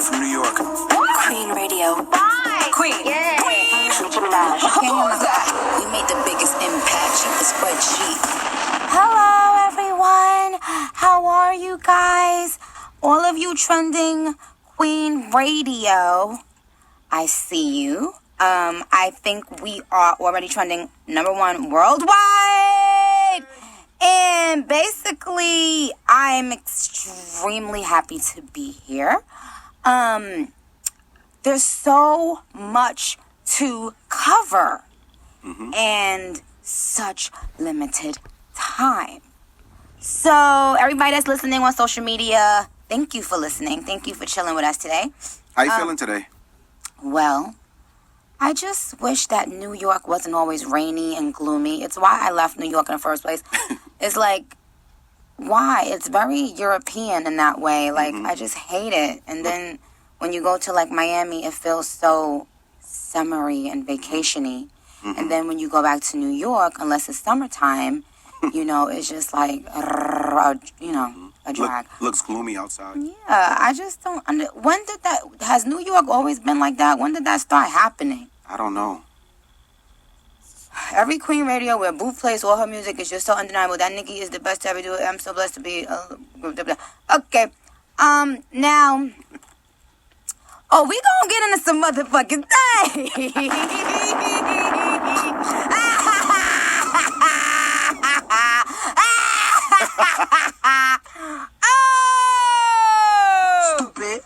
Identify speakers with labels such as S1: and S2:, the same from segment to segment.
S1: Live from New York.
S2: Queen Radio.
S3: Bye.
S2: Queen.
S3: Yeah.
S2: Nicki Minaj.
S3: We made the biggest impact. Check the spreadsheet.
S4: Hello, everyone. How are you guys? All of you trending Queen Radio. I see you. I think we are already trending #1 worldwide. And basically, I'm extremely happy to be here. There's so much to cover and such limited time. So everybody that's listening on social media, thank you for listening. Thank you for chilling with us today.
S1: How you feeling today?
S4: Well, I just wish that New York wasn't always rainy and gloomy. It's why I left New York in the first place. It's like, why? It's very European in that way. Like, I just hate it. And then when you go to, like, Miami, it feels so summery and vacation-y. And then when you go back to New York, unless it's summertime, you know, it's just like, a drag.
S1: Looks gloomy outside.
S4: Yeah, I just don't when did that, has New York always been like that? When did that start happening?
S1: I don't know.
S4: Every Queen Radio where Booth plays all her music is just so undeniable. That Nicki is the best to ever do it. I'm so blessed to be, okay. Now, we gonna get into some motherfucking things.
S1: Stupid.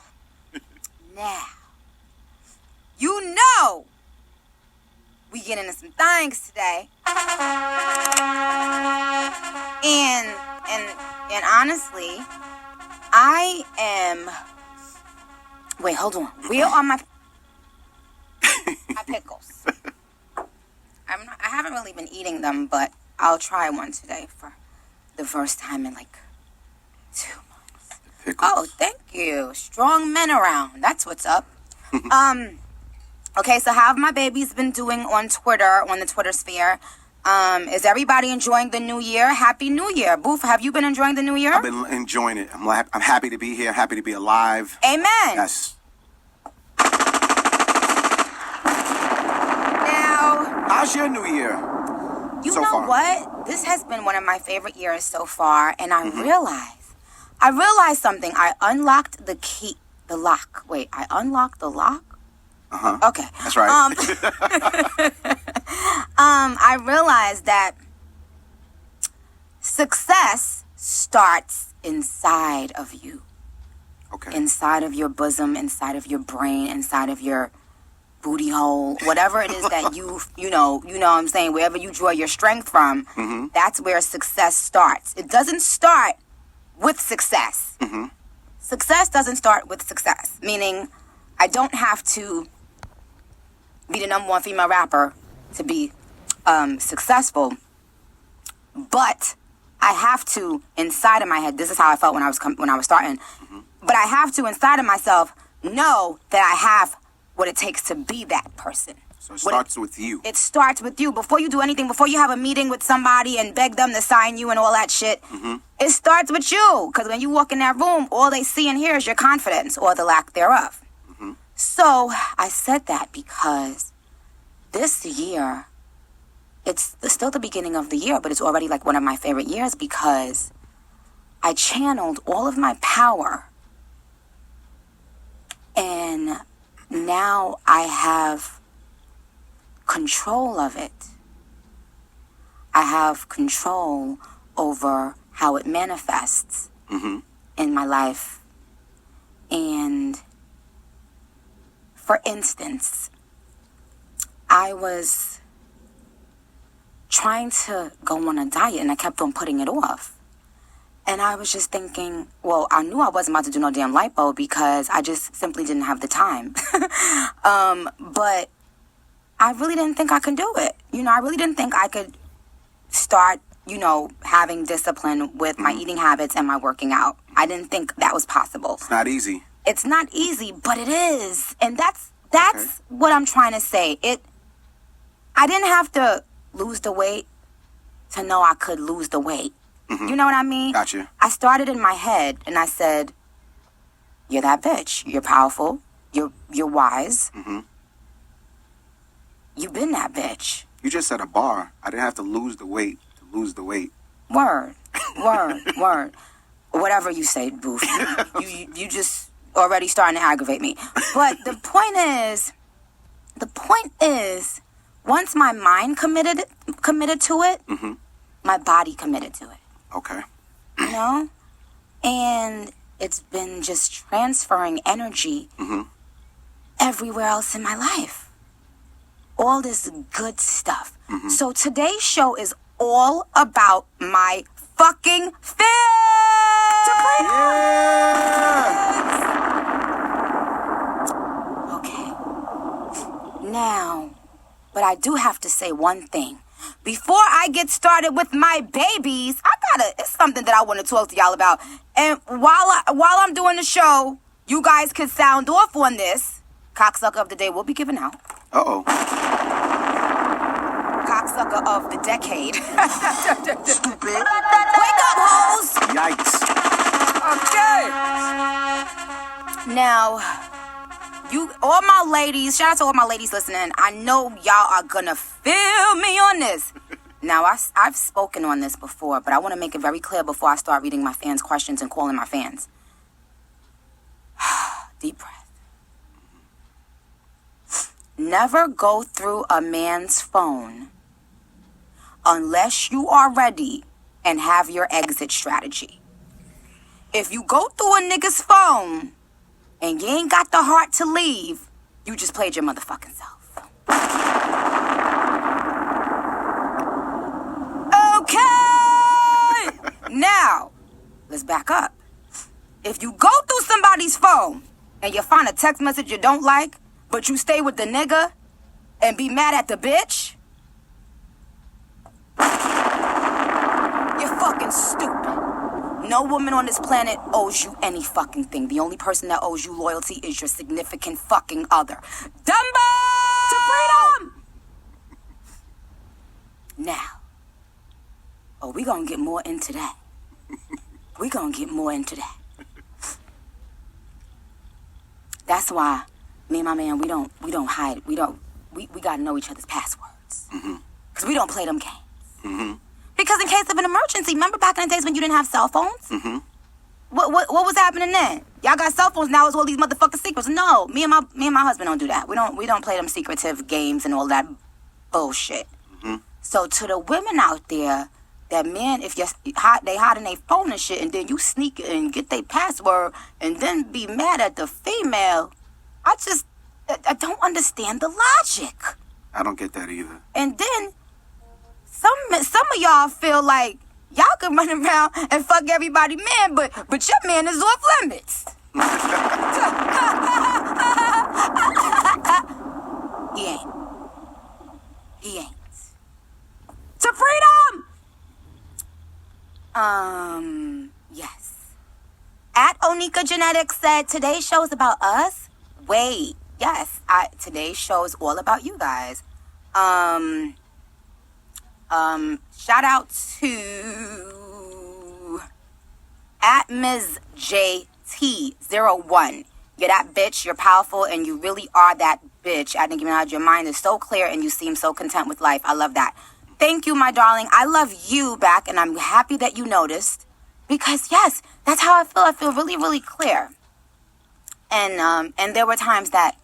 S4: Now, you know, we get into some things today. And honestly, I am. Wait, hold on. Where are my pickles? I haven't really been eating them, but I'll try one today for the first time in like 2 months.
S1: Pickles.
S4: Oh, thank you. Strong men around. That's what's up. Okay, so how have my babies been doing on Twitter, on the Twitter sphere? Is everybody enjoying the new year? Happy New Year. Boof, have you been enjoying the new year?
S1: I've been enjoying it. I'm happy to be here. Happy to be alive.
S4: Amen.
S1: Yes.
S4: Now,
S1: How's your new year?
S4: you
S1: so
S4: know
S1: far?
S4: what? This has been one of my favorite years so far, and I realized something. I unlocked the key, the lock. Wait, I unlocked the lock? Okay.
S1: That's right.
S4: I realized that success starts inside of you.
S1: Okay.
S4: Inside of your bosom, inside of your brain, inside of your booty hole, whatever it is that you know what I'm saying, wherever you draw your strength from, that's where success starts. It doesn't start with success. Success doesn't start with success, meaning I don't have to be the #1 female rapper to be successful, but I have to, inside of my head, this is how I felt when I was starting, but I have to, inside of myself, know that I have what it takes to be that person.
S1: So it starts with you.
S4: It starts with you. Before you do anything, before you have a meeting with somebody and beg them to sign you and all that shit, it starts with you. Because when you walk in that room, all they see and hear is your confidence or the lack thereof. So I said that because this year, it's still the beginning of the year, but it's already like one of my favorite years because I channeled all of my power. And now I have control of it. I have control over how it manifests in my life. And for instance, I was trying to go on a diet and I kept on putting it off. And I was just thinking, well, I knew I wasn't about to do no damn lipo because I just simply didn't have the time. But I really didn't think I could do it. I really didn't think I could start, having discipline with my eating habits and my working out. I didn't think that was possible.
S1: It's not easy.
S4: It's not easy, but it is. And that's what I'm trying to say. I didn't have to lose the weight to know I could lose the weight. You know what I mean?
S1: Gotcha.
S4: I started in my head and I said, You're that bitch. You're powerful. You're wise.
S1: Mm-hmm.
S4: You've been that bitch.
S1: You just set a bar. I didn't have to lose the weight to lose the weight.
S4: Word. Whatever you say, Boof. You just already starting to aggravate me. But the point is, once my mind committed to it,
S1: Mm-hmm.
S4: my body committed to it.
S1: Okay.
S4: You know? And it's been just transferring energy
S1: Mm-hmm.
S4: everywhere else in my life. All this good stuff.
S1: Mm-hmm.
S4: So today's show is all about my fucking fans. Okay. Now, but I do have to say one thing. Before I get started with my babies, it's something that I want to talk to y'all about. And while I'm doing the show, you guys can sound off on this. Cocksucker of the day will be given out.
S1: Uh-oh.
S4: Cocksucker of the decade.
S1: Stupid.
S4: Wake up, hoes!
S1: Yikes.
S4: Okay. Now, all my ladies, shout out to all my ladies listening. I know y'all are gonna feel me on this. Now, I've spoken on this before, but I want to make it very clear before I start reading my fans' questions and calling my fans. Deep breath. Never go through a man's phone unless you are ready and have your exit strategy. If you go through a nigga's phone and you ain't got the heart to leave, you just played your motherfucking self. Okay! Now, let's back up. If you go through somebody's phone and you find a text message you don't like, but you stay with the nigga and be mad at the bitch, you're fucking stupid. No woman on this planet owes you any fucking thing. The only person that owes you loyalty is your significant fucking other. Dumbo! To freedom! Now, we gonna get more into that. That's why me and my man, we don't hide. We gotta know each other's passwords.
S1: Mm-hmm.
S4: Because we don't play them games.
S1: Mm-hmm.
S4: Because in case of an emergency, remember back in the days when you didn't have cell phones?
S1: Mm-hmm.
S4: What was happening then? Y'all got cell phones now, it's all these motherfucking secrets. No, me and my husband don't do that. We don't play them secretive games and all that bullshit.
S1: Mm-hmm.
S4: So to the women out there, that men, if they hide in their phone and shit, and then you sneak and get their password and then be mad at the female, I don't understand the logic.
S1: I don't get that either.
S4: And then some of y'all feel like y'all can run around and fuck everybody man, but your man is off limits. He ain't. To freedom! Yes. At Onika Genetics said, today's show is about us? Wait, yes. Today's show is all about you guys. Shout out to at Ms. JT01. You're that bitch, you're powerful, and you really are that bitch. At Nicki Minaj, your mind is so clear and you seem so content with life. I love that. Thank you, my darling. I love you back, and I'm happy that you noticed. Because, yes, that's how I feel. I feel really, really clear. And there were times that,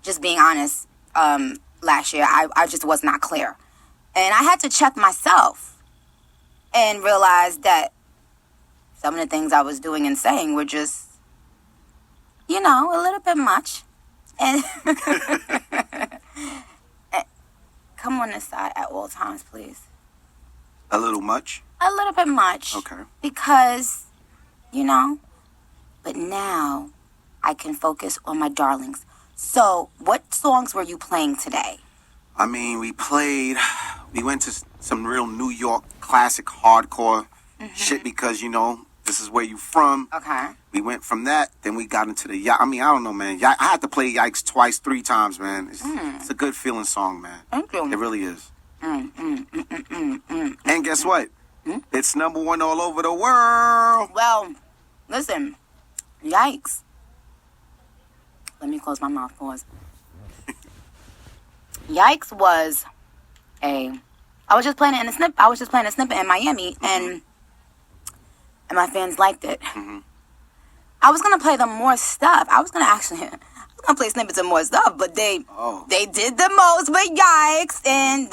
S4: just being honest, last year, I just was not clear. And I had to check myself and realize that some of the things I was doing and saying were just, a little bit much. And come on this side at all times, please.
S1: A little much?
S4: A little bit much.
S1: Okay.
S4: Because, but now I can focus on my darlings. So, what songs were you playing today?
S1: I mean, we went to some real New York classic hardcore shit because, this is where you from.
S4: Okay.
S1: We went from that, then we got into the, I don't know, man. I had to play Yikes twice, 3 times, man. It's a good feeling song, man.
S4: Thank you.
S1: It really is. And guess what? It's #1 all over the world.
S4: Well, listen, Yikes Let me close my mouth. Pause. Yikes was I was just playing it in a snip. I was just playing a snippet in Miami, and my fans liked it. I was gonna play them more stuff. I was gonna play snippets of more stuff, but they did the most with Yikes, and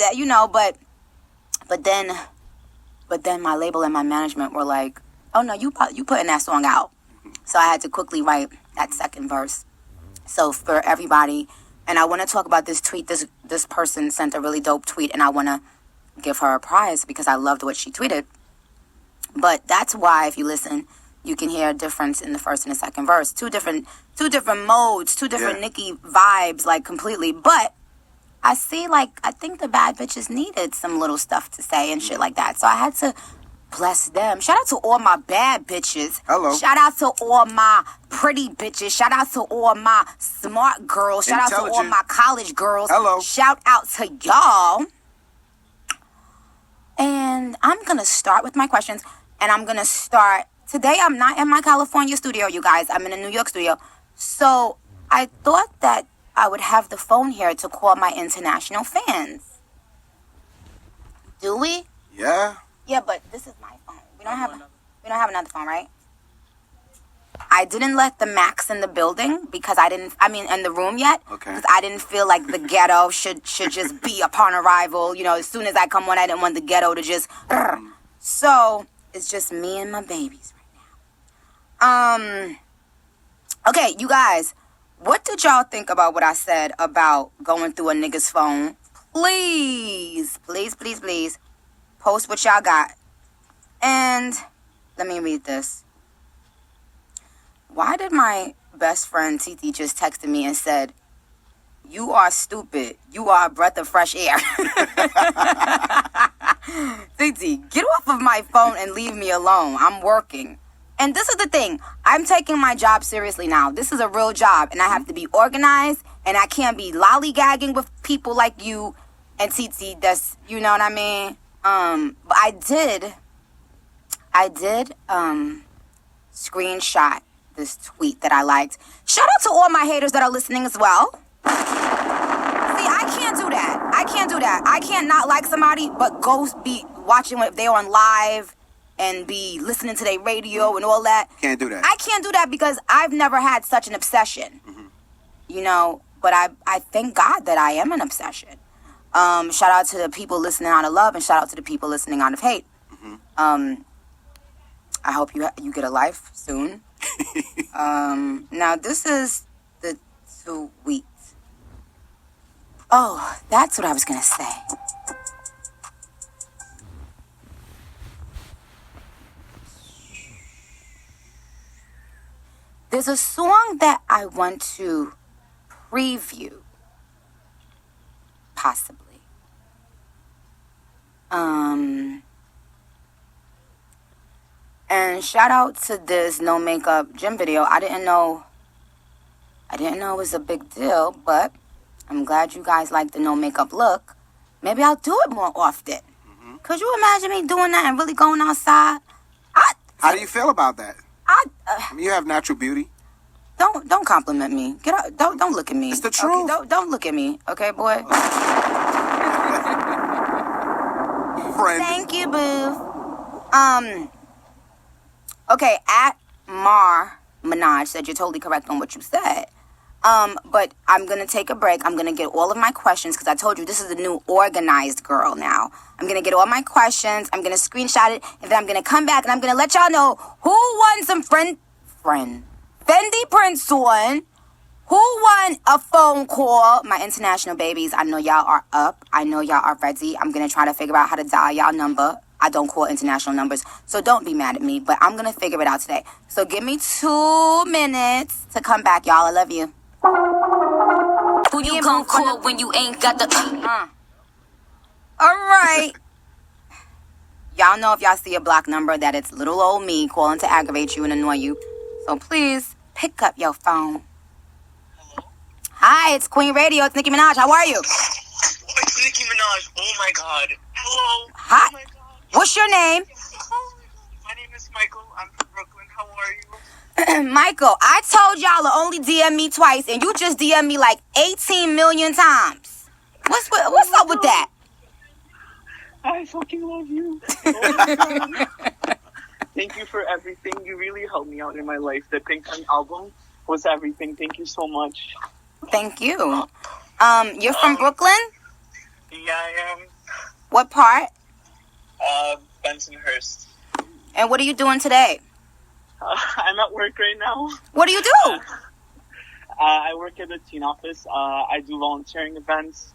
S4: but then my label and my management were like, oh no, you putting that song out. So I had to quickly write that second verse. So for everybody, and I want to talk about this tweet. This person sent a really dope tweet, and I want to give her a prize because I loved what she tweeted. But that's why, if you listen, you can hear a difference in the first and the second verse. Two different modes, two different Nicki vibes, like completely. But I think the bad bitches needed some little stuff to say and shit like that. So I had to bless them. Shout out to all my bad bitches.
S1: Hello.
S4: Shout out to all my pretty bitches. Shout out to all my smart girls. Shout out to all my college girls.
S1: Hello.
S4: Shout out to y'all. And I'm going to start with my questions. And I'm going to start... Today, I'm not in my California studio, you guys. I'm in a New York studio. So I thought that I would have the phone here to call my international fans. Do we?
S1: Yeah.
S4: Yeah, but this is my phone. We don't have another phone, right? I didn't let the Max in the building because in the room yet.
S1: Okay.
S4: Because I didn't feel like the ghetto should just be upon arrival. You know, as soon as I come on, I didn't want the ghetto to just... So, it's just me and my babies right now. Okay, you guys, what did y'all think about what I said about going through a nigga's phone? Please, please, please, please, post what y'all got. And let me read this. Why did my best friend Titi just texted me and said, "You are stupid. You are a breath of fresh air." Titi, get off of my phone and leave me alone. I'm working. And this is the thing. I'm taking my job seriously now. This is a real job, and I have to be organized, and I can't be lollygagging with people like you and Titi. That's, you know what I mean? But I did screenshot this tweet that I liked. Shout out to all my haters that are listening as well. See, I can't do that. I can't not like somebody, but go be watching if they're on live and be listening to their radio and all that.
S1: Can't do that.
S4: I can't do that because I've never had such an obsession. You know, but I thank God that I am an obsession. Shout out to the people listening out of love and shout out to the people listening out of hate. I hope you get a life soon. Now this is the tweet. Oh, that's what I was gonna say. There's a song that I want to preview, possibly. And shout out to this no makeup gym video. I didn't know it was a big deal, but I'm glad you guys like the no makeup look. Maybe I'll do it more often. Could you imagine me doing that and really going outside?
S1: How do you feel about that? You have natural beauty.
S4: Don't compliment me. Get out. Don't look at me.
S1: It's the truth.
S4: Okay? Don't look at me. Okay, boy.
S1: Friend.
S4: Thank you, boo. Okay, at Mar Minaj said you're totally correct on what you said. But I'm going to take a break. I'm going to get all of my questions because I told you this is a new organized girl now. I'm going to get all my questions. I'm going to screenshot it. And then I'm going to come back and I'm going to let y'all know who won some Fendi Prince won. Who won a phone call? My international babies, I know y'all are up. I know y'all are ready. I'm going to try to figure out how to dial y'all number. I don't call international numbers, so don't be mad at me. But I'm going to figure it out today. So give me 2 minutes to come back, y'all. I love you.
S3: Who you gon' call when you ain't got the...
S4: All right. Y'all know if y'all see a block number that it's little old me calling to aggravate you and annoy you. So please pick up your phone.
S5: Hello?
S4: Hi, it's Queen Radio. It's Nicki Minaj. How are you?
S5: It's Nicki Minaj. Oh my god. Hello.
S4: Hi.
S5: Oh my god.
S4: What's your name?
S5: Oh my god. My name is Michael. I'm from Brooklyn. How are you?
S4: Michael, I told y'all to only DM me twice, and you just DM me like 18 million times. What's up with that?
S5: I fucking love you. Oh my God. Thank you for everything. You really helped me out in my life. The Pink Time album was everything. Thank you so much.
S4: Thank you. You're from Brooklyn?
S5: Yeah, I am.
S4: What part?
S5: Bensonhurst.
S4: And what are you doing today?
S5: I'm at work right now.
S4: What do you do?
S5: I work at the teen office. I do volunteering events.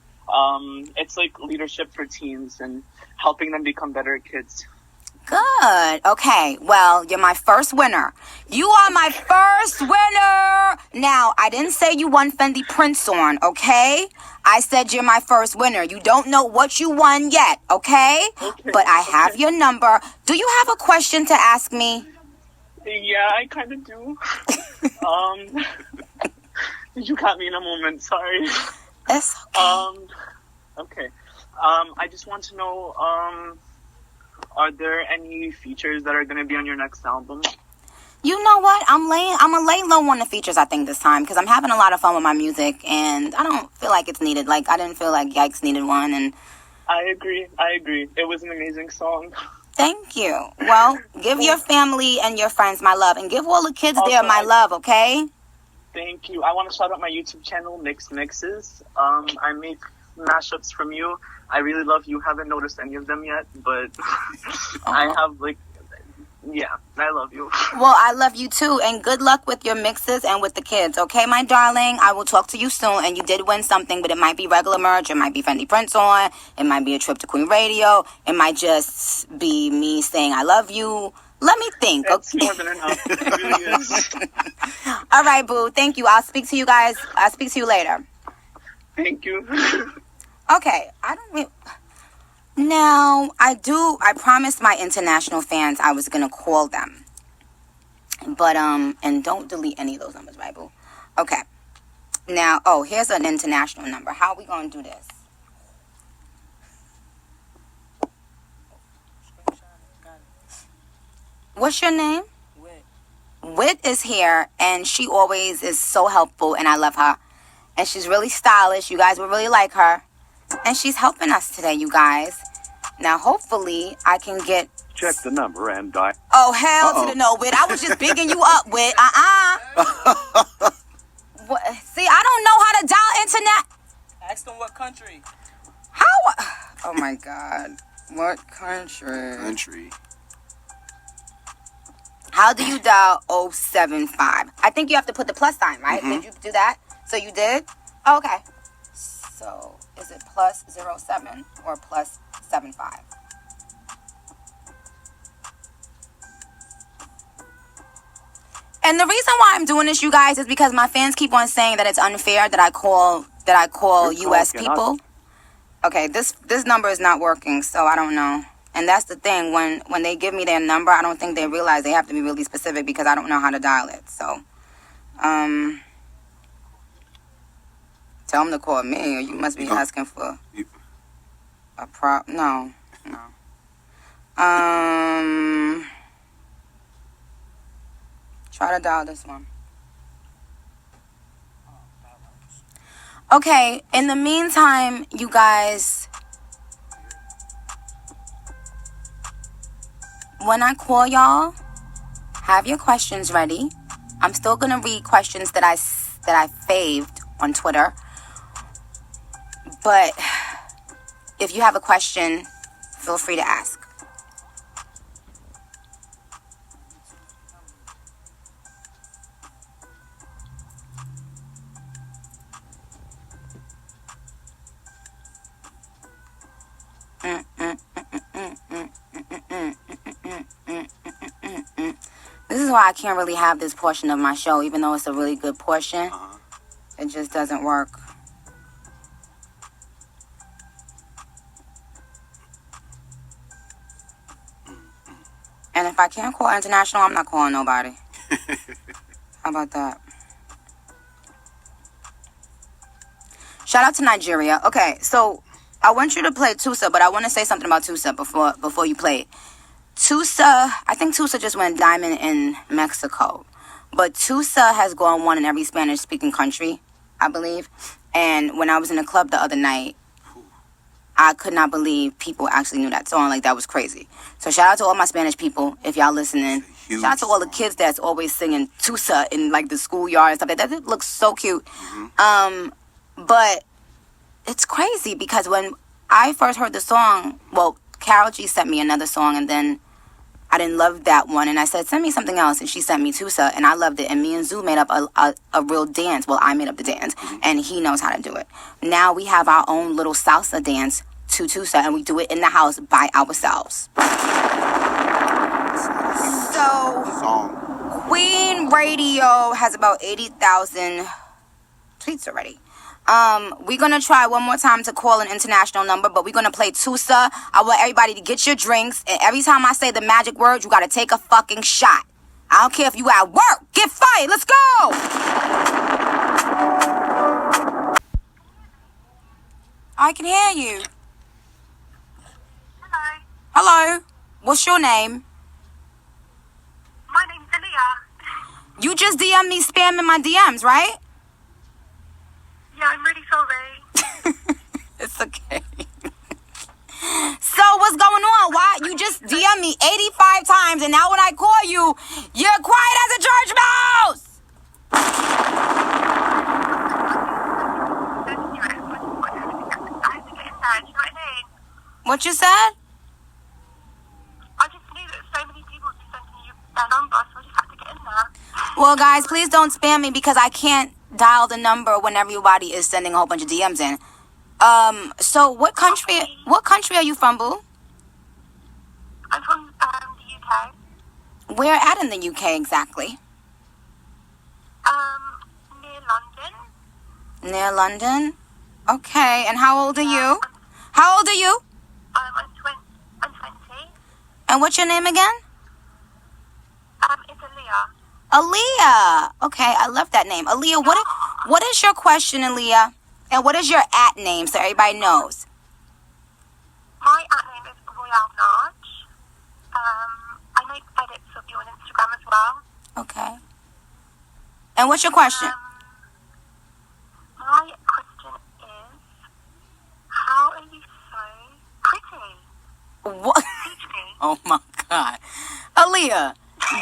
S5: It's like leadership for teens and helping them become better kids.
S4: Good. Okay. Well, you're my first winner. You are my first winner. Now, I didn't say you won Fendi prints on, okay? I said you're my first winner. You don't know what you won yet, okay? But I have your number. Do you have a question to ask me?
S5: Yeah, I kind of do. You got me in a moment. Sorry.
S4: It's okay.
S5: Okay. I just want to know, are there any features that are going to be on your next album?
S4: You know what? I'm gonna lay low on the features, I think, this time, because I'm having a lot of fun with my music, and I don't feel like it's needed. Like, I didn't feel like Yikes needed one, and...
S5: I agree. It was an amazing song.
S4: Thank you. Well, give your family and your friends my love, and give all the kids there my love, okay?
S5: Thank you. I want to shout out my YouTube channel, Mixed Mixes. I make mashups from you. I really love you. Haven't noticed any of them yet, but I have, like... Yeah, I love you.
S4: Well, I love you too, and good luck with your mixes and with the kids, okay, my darling? I will talk to you soon, and you did win something, but it might be regular merch, it might be Fendi prints on, it might be a trip to Queen Radio, it might just be me saying I love you. Let me think,
S5: That's
S4: okay?
S5: more than enough. It really is.
S4: All right, boo, thank you. I'll speak to you guys. I'll speak to you later.
S5: Thank you.
S4: Okay, Now, I promised my international fans I was going to call them. But, and don't delete any of those numbers, right, boo? Okay. Now, here's an international number. How are we going to do this? What's your name? Wit is here, and she always is so helpful, and I love her. And she's really stylish. You guys will really like her. And she's helping us today, you guys. Now, hopefully, I can get...
S6: Check the number and dial.
S4: Oh, hell to the no, Wit. I was just bigging you up, Wit. What? See, I don't know how to dial internet.
S7: Ask them what country.
S4: How? Oh, my God. What country? How do you dial 075? I think you have to put the plus sign, right? Did you do that? So you did? Oh, okay. So, is it plus 07 or plus 75? And the reason why I'm doing this, you guys, is because my fans keep on saying that it's unfair that I call US people. Okay, this number is not working, so I don't know. And that's the thing, when they give me their number, I don't think they realize they have to be really specific because I don't know how to dial it. So, tell them to call me, or you must be asking for a prop. No. Try to dial this one. Okay, in the meantime, you guys, when I call y'all, have your questions ready. I'm still going to read questions that I faved on Twitter. But if you have a question, feel free to ask. This is why I can't really have this portion of my show, even though it's a really good portion. It just doesn't work. And if I can't call international, I'm not calling nobody. How about that? Shout out to Nigeria. Okay, so I want you to play Tusa, but I want to say something about Tusa before you play it. Tusa, I think Tusa just went diamond in Mexico. But Tusa has gone one in every Spanish-speaking country, I believe. And when I was in a club the other night, I could not believe people actually knew that song. Like, that was crazy. So shout out to all my Spanish people, if y'all listening. Shout out to all the kids that's always singing Tusa in, like, the schoolyard and stuff like that. It looks so cute. But it's crazy because when I first heard the song, well, Karol G sent me another song, and then I didn't love that one. And I said, send me something else. And she sent me Tusa, and I loved it. And me and Zoo made up a real dance. Well, I made up the dance, and he knows how to do it. Now we have our own little salsa dance to Tusa, and we do it in the house by ourselves. So, Queen Radio has about 80,000 tweets already. We're going to try one more time to call an international number, but we're going to play Tusa. I want everybody to get your drinks, and every time I say the magic word, you got to take a fucking shot. I don't care if you at work. Get fired. Let's go. I can hear you.
S8: Hello.
S4: Hello. What's your name?
S8: My name's Aaliyah.
S4: You just DM'd me spamming my DMs, right?
S8: Yeah, I'm really sorry.
S4: It's okay. So what's going on? Why you just DM me 85 times, and now when I call you, you're quiet as a church mouse? What you said?
S8: I just knew that so many people were sending you their number, so I just had to get in there.
S4: Well, guys, please don't spam me because I can't dial the number when everybody is sending a whole bunch of DMs in. So what country are you from, boo?
S8: I'm from the UK.
S4: Where at in the UK exactly?
S8: Near London.
S4: Near London? Okay, and how old are you? How old are you?
S8: I'm 20.
S4: And what's your name again?
S8: It's Aaliyah.
S4: Aaliyah. Okay, I love that name. Aaliyah, what is your question, Aaliyah? And what is your at name so everybody knows?
S8: My at name is Royale Naj. I make edits of you on Instagram as well.
S4: Okay. And what's your question?
S8: My question is, how are you so pretty?
S4: What?
S8: Teach me.
S4: Oh my God. Aaliyah,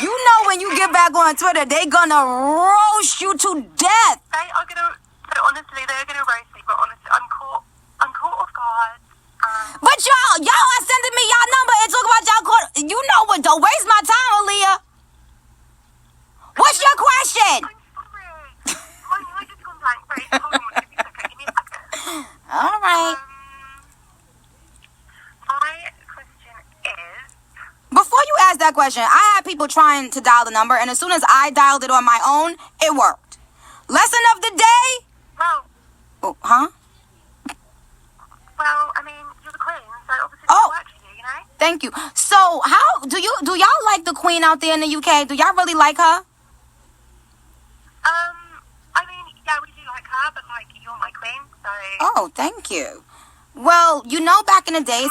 S4: you know when you get back on Twitter, they gonna roast you to death.
S8: They are gonna, so honestly, they're gonna roast me, but honestly, I'm caught off guard.
S4: But y'all are sending me y'all number and talk about y'all caught. You know what? Don't waste my time, Aaliyah. What's your question?
S8: I'm sorry. My mind just gone blank. Wait, hold on, give me a second.
S4: All right.
S8: My question is,
S4: Before you ask that question, I had people trying to dial the number, and as soon as I dialed it on my own, it worked. Lesson of the day?
S8: well,
S4: Oh, huh?
S8: I mean, you're the queen, so obviously
S4: Oh.
S8: it works for you, you know?
S4: Thank you. So, how do y'all like the queen out there in the UK? Do y'all really like her?
S8: I mean, yeah, we do like her, but like, you're my queen, so.
S4: Oh, thank you. Well, you know, back in the days,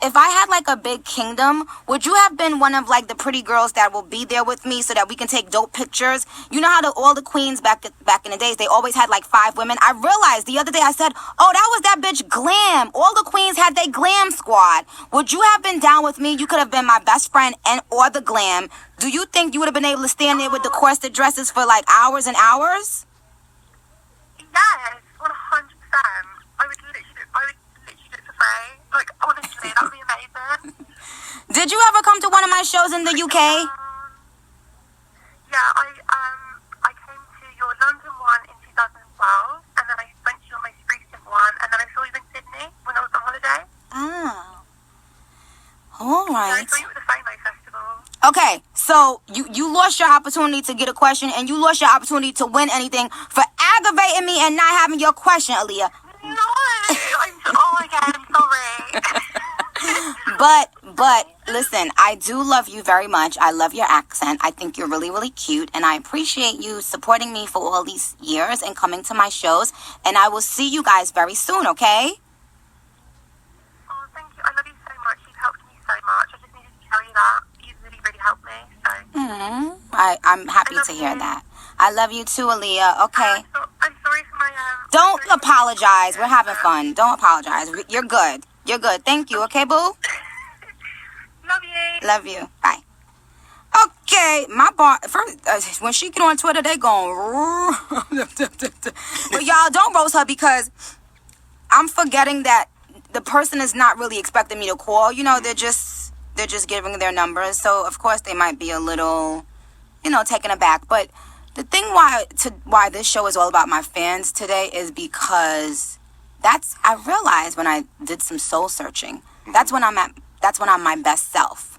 S4: if I had like a big kingdom, would you have been one of like the pretty girls that will be there with me so that we can take dope pictures? You know how all the queens back in the days, they always had like 5 women. I realized the other day, I said, oh, that was that bitch Glam. All the queens had their Glam squad. Would you have been down with me? You could have been my best friend or the Glam. Do you think you would have been able to stand there with the corset dresses for like hours and hours?
S8: Yes, 100%. I would literally do it for free. Like, honestly, that would be amazing.
S4: Did you ever come to one of my shows in the UK?
S8: Yeah, I came to your London one in 2012, and then I went to your most recent one, and then I saw you in Sydney when I was on holiday.
S4: Oh. All
S8: Yeah, I
S4: right.
S8: saw you at the FOMO Festival.
S4: Okay, so you lost your opportunity to get a question, and you lost your opportunity to win anything for aggravating me and not having your question, Aaliyah.
S8: No, oh my God, I'm sorry.
S4: But listen, I do love you very much. I love your accent. I think you're really, really cute, and I appreciate you supporting me for all these years and coming to my shows. And I will see you guys very soon, okay?
S8: Oh, thank you. I love you so much. You've helped me so much. I just needed to tell you that. You've really, really helped me. So.
S4: I'm happy to hear that. I love you too, Aaliyah. Okay.
S8: I'm sorry for my
S4: Don't apologize. We're having fun. Don't apologize. You're good. You're good. Thank you. Okay, boo?
S8: Love you.
S4: Love you. Bye. Okay, my bar. First, when she get on Twitter, they going. But y'all don't roast her because I'm forgetting that the person is not really expecting me to call. You know, they're just giving their numbers. So of course they might be a little, taken aback. But the thing why this show is all about my fans today is because I realized when I did some soul searching, that's when I'm my best self.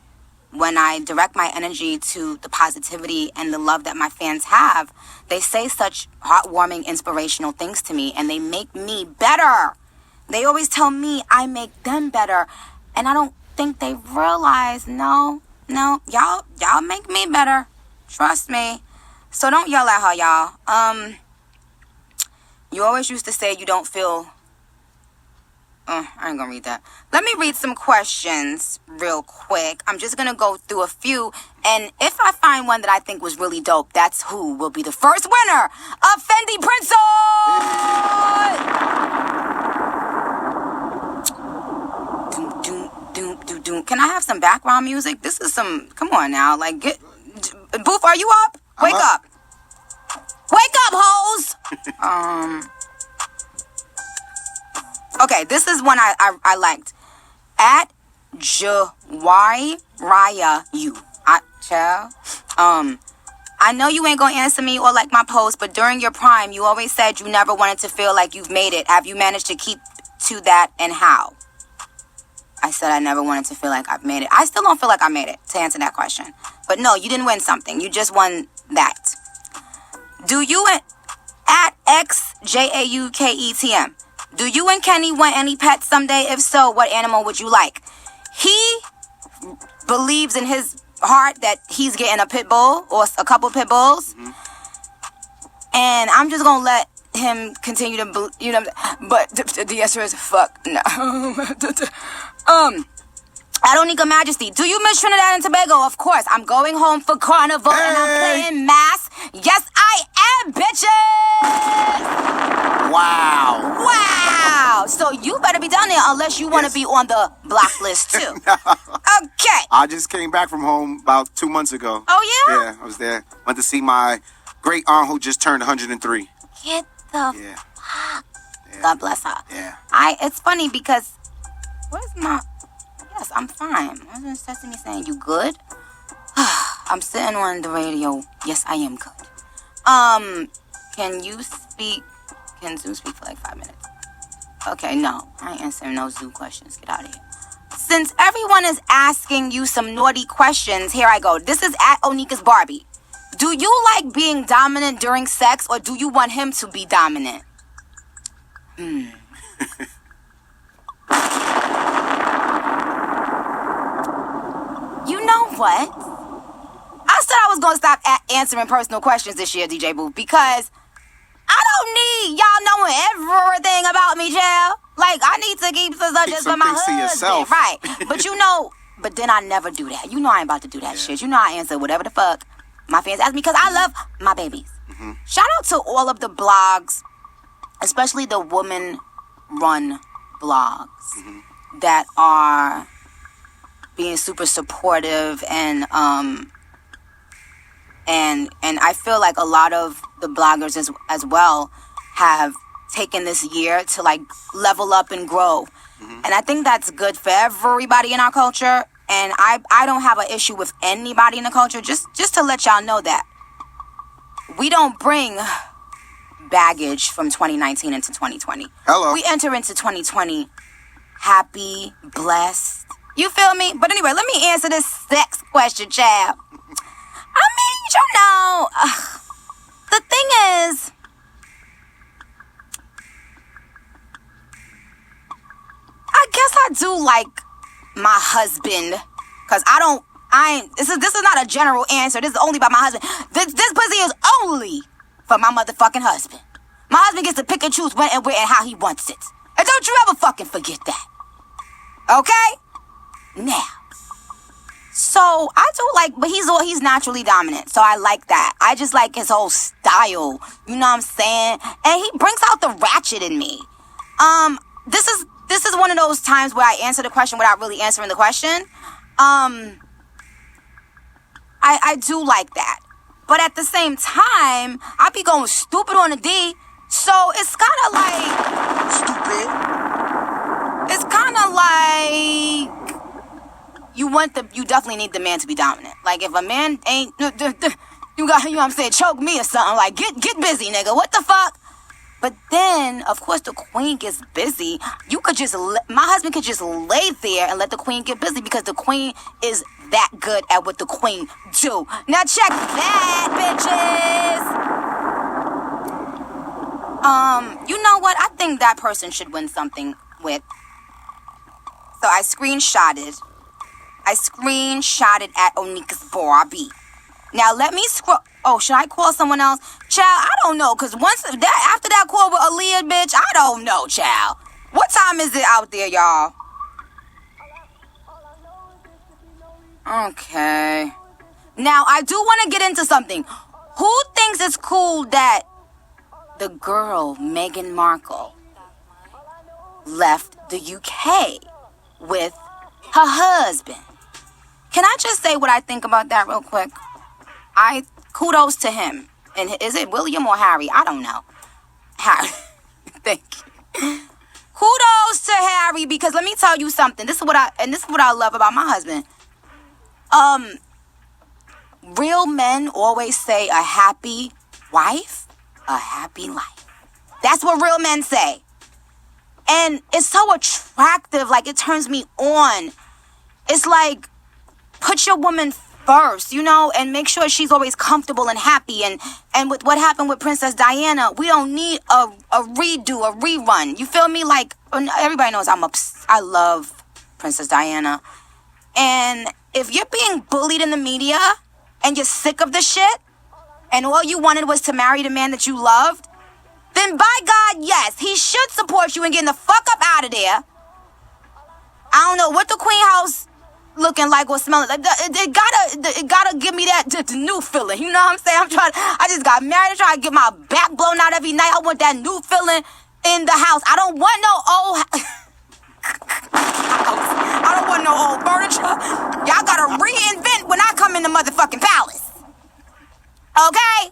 S4: When I direct my energy to the positivity and the love that my fans have, they say such heartwarming, inspirational things to me, and they make me better. They always tell me I make them better, and I don't think they realize, no, y'all make me better. Trust me. So don't yell at her, y'all. You always used to say you don't feel... I ain't gonna read that. Let me read some questions real quick. I'm just gonna go through a few, and if I find one that I think was really dope, that's who will be the first winner of Fendi Prince. Can I have some background music? This is some. Come on now, like Booth, are you up? Wake up! Wake up, hoes! Okay, this is one I liked. At Jawai Raya you. Child. I know you ain't gonna answer me or like my post, but during your prime, you always said you never wanted to feel like you've made it. Have you managed to keep to that, and how? I said I never wanted to feel like I've made it. I still don't feel like I made it, to answer that question. But no, you didn't win something. You just won that. Do you at XJAUKETM? Do you and Kenny want any pets someday? If so, what animal would you like? He believes in his heart that he's getting a pit bull or a couple pit bulls. Mm-hmm. And I'm just going to let him continue to, but the answer is fuck no. Adoniqa Majesty, do you miss Trinidad and Tobago? Of course. I'm going home for Carnival and I'm playing mass. Yes, I am, bitches! Wow. So you better be down there unless you want to be on the block list too.
S1: No.
S4: Okay.
S1: I just came back from home about 2 months ago.
S4: Oh, yeah?
S1: Yeah, I was there. Went to see my great aunt who just turned 103.
S4: Get the fuck.
S1: Yeah.
S4: God bless her.
S1: Yeah.
S4: It's funny because, where's my... Yes, I'm fine. I was just texting me saying, you good? I'm sitting on the radio. Yes, I am good. Can Zoo speak for like 5 minutes? Okay, no. I ain't answering no Zoo questions. Get out of here. Since everyone is asking you some naughty questions, here I go. This is at Onika's Barbie. Do you like being dominant during sex, or do you want him to be dominant? You know what? I said I was going to stop answering personal questions this year, DJ Boo, because I don't need y'all knowing everything about me, child. Like, I need to keep some stuff just for my husband.
S1: Yourself.
S4: Right. But then I never do that. You know I ain't about to do that shit. You know I answer whatever the fuck my fans ask me because I love my babies. Mm-hmm. Shout out to all of the blogs, especially the woman-run blogs that are being super supportive and I feel like a lot of the bloggers as well have taken this year to like level up and grow. And I think that's good for everybody in our culture. And I don't have an issue with anybody in the culture. Just to let y'all know that we don't bring baggage from 2019 into 2020.
S1: Hello.
S4: We enter into 2020 happy, blessed. You feel me? But anyway, let me answer this sex question, child. I mean, the thing is, I guess I do like my husband, because this is not a general answer. This is only about my husband. This pussy is only for my motherfucking husband. My husband gets to pick and choose when and where and how he wants it. And don't you ever fucking forget that. Okay? Now, So I do like, but he's naturally dominant, so I like that. I just like his whole style, you know what I'm saying? And he brings out the ratchet in me. This is one of those times where I answer the question without really answering the question. I do like that, but at the same time, I be going stupid on the D, so it's kind of like
S1: Stupid.
S4: it's kind of like. You definitely need the man to be dominant. Like, if a man ain't, you got, you know what I'm saying, choke me or something. Like, get busy, nigga. What the fuck? But then, of course, the queen gets busy. You could just, my husband could just lay there and let the queen get busy because the queen is that good at what the queen do. Now check that, bitches. You know what? I think that person should win something with. So I screenshotted at Onika's Barbie. Now let me scroll. Oh, should I call someone else? Child, I don't know. Because after that call with Aaliyah, bitch, I don't know, child. What time is it out there, y'all? Okay. Now, I do want to get into something. Who thinks it's cool that the girl, Meghan Markle, left the UK with her husband? Can I just say what I think about that real quick? Kudos to him. And is it William or Harry? I don't know. Harry. Thank you. Kudos to Harry, because let me tell you something. This is what I love about my husband. Real men always say a happy wife, a happy life. That's what real men say. And it's so attractive, like it turns me on. It's like, put your woman first, you know, and make sure she's always comfortable and happy. And with what happened with Princess Diana, we don't need a redo, a rerun. You feel me? Like, everybody knows I love Princess Diana. And if you're being bullied in the media and you're sick of the shit, and all you wanted was to marry the man that you loved, then by God, yes, he should support you in getting the fuck up out of there. I don't know what the Queen House looking like or smelling like. It gotta give me that the new feeling. You know what I'm saying? I just got married. I'm trying to get my back blown out every night. I want that new feeling in the house. I don't want no old I don't want no old furniture. Y'all gotta reinvent when I come in the motherfucking palace. Okay?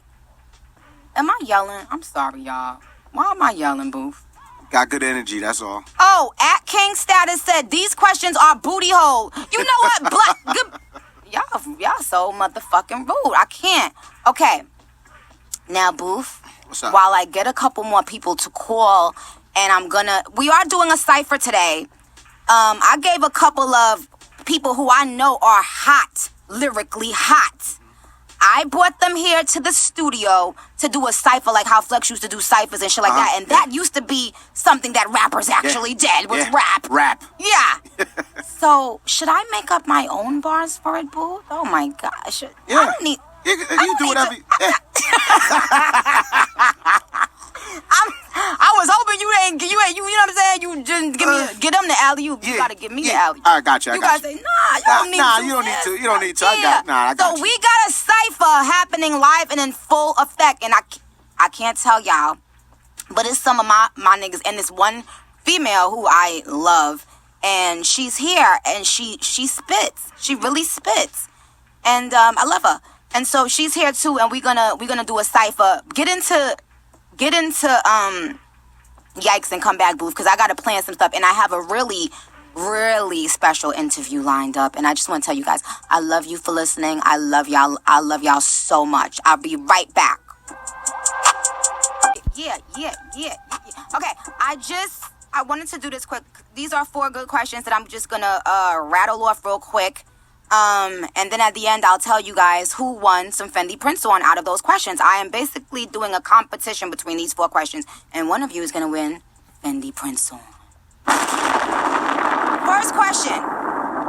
S4: Am I yelling? I'm sorry, y'all. Why am I yelling, Booth?
S1: Got good energy, that's all.
S4: Oh, at King Status said these questions are booty hole. You know what? Y'all so motherfucking rude. I can't. Okay. Now, Booth,
S1: what's up?
S4: While I get a couple more people to call, and we are doing a cypher today. I gave a couple of people who I know are hot, lyrically hot. I brought them here to the studio to do a cypher, like how Flex used to do cyphers and shit like that. And that used to be something that rappers actually did, was rap.
S1: Rap.
S4: Yeah. So, should I make up my own bars for it, boo? Oh my gosh.
S1: Yeah.
S4: I don't need...
S1: You do whatever.
S4: I was hoping you know what I'm saying? You just get them the alley-oop. You gotta give me the alley-oop.
S1: I got you.
S4: You gotta say, you don't need to.
S1: You don't need to. I got
S4: So
S1: you.
S4: we got a cypher happening live and in full effect. And I can't tell y'all, but it's some of my niggas. And this one female who I love. And she's here and she spits. She really spits. And I love her. And so she's here too. And we're gonna do a cypher. Get into Yikes and come back, Booth, because I got to plan some stuff. And I have a really, really special interview lined up. And I just want to tell you guys, I love you for listening. I love y'all. I love y'all so much. I'll be right back. Yeah. Okay, I wanted to do this quick. These are 4 good questions that I'm just going to rattle off real quick. And then at the end, I'll tell you guys who won some Fendi prints on out of those questions. I am basically doing a competition between these 4 questions, and one of you is going to win Fendi prints on. First question,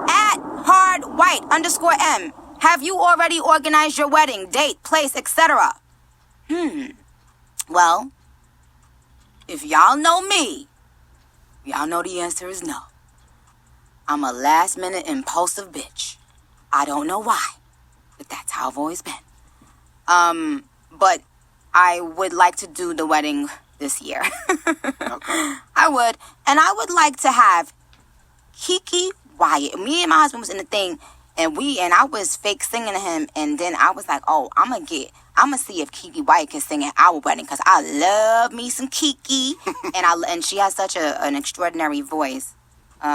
S4: at hardwhite_M, have you already organized your wedding, date, place, etc.? Well, if y'all know me, y'all know the answer is no. I'm a last-minute impulsive bitch. I don't know why, but that's how I've always been. But I would like to do the wedding this year.
S1: Okay.
S4: I would. And I would like to have Kiki Wyatt. Me and my husband was in the thing, and I was fake singing to him, and then I was like, oh, I'm gonna see if Kiki Wyatt can sing at our wedding, because I love me some Kiki. and she has such an extraordinary voice.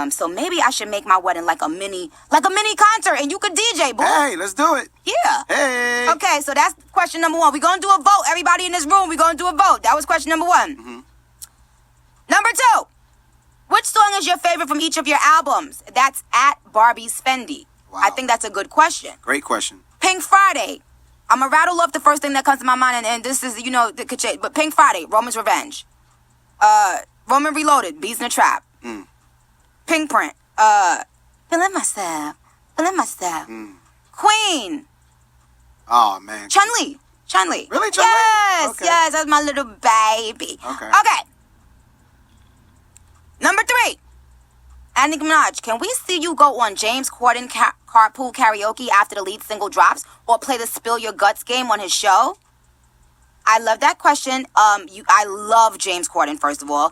S4: So maybe I should make my wedding like a mini concert, and you could DJ, boo.
S1: Hey, let's do it.
S4: Yeah.
S1: Hey.
S4: Okay, so that's question number 1. We're going to do a vote. Everybody in this room, we're going to do a vote. That was question number 1.
S1: Mm-hmm.
S4: Number 2. Which song is your favorite from each of your albums? That's at barbz fendi.
S1: Wow.
S4: I think that's a good question.
S1: Great question.
S4: Pink Friday. I'm going to rattle off the first thing that comes to my mind, and this is, the cliche. But Pink Friday, Roman's Revenge. Roman Reloaded, Beats in the Trap. Pink Print, Feeling Myself. Queen.
S1: Oh, man.
S4: Chun-Li.
S1: Really, Chun-Li?
S4: Yes,
S1: Okay.
S4: yes, that's my little baby. Okay. Number 3. And Nicki Minaj, can we see you go on James Corden carpool karaoke after the lead single drops, or play the Spill Your Guts game on his show? I love that question. I love James Corden, first of all.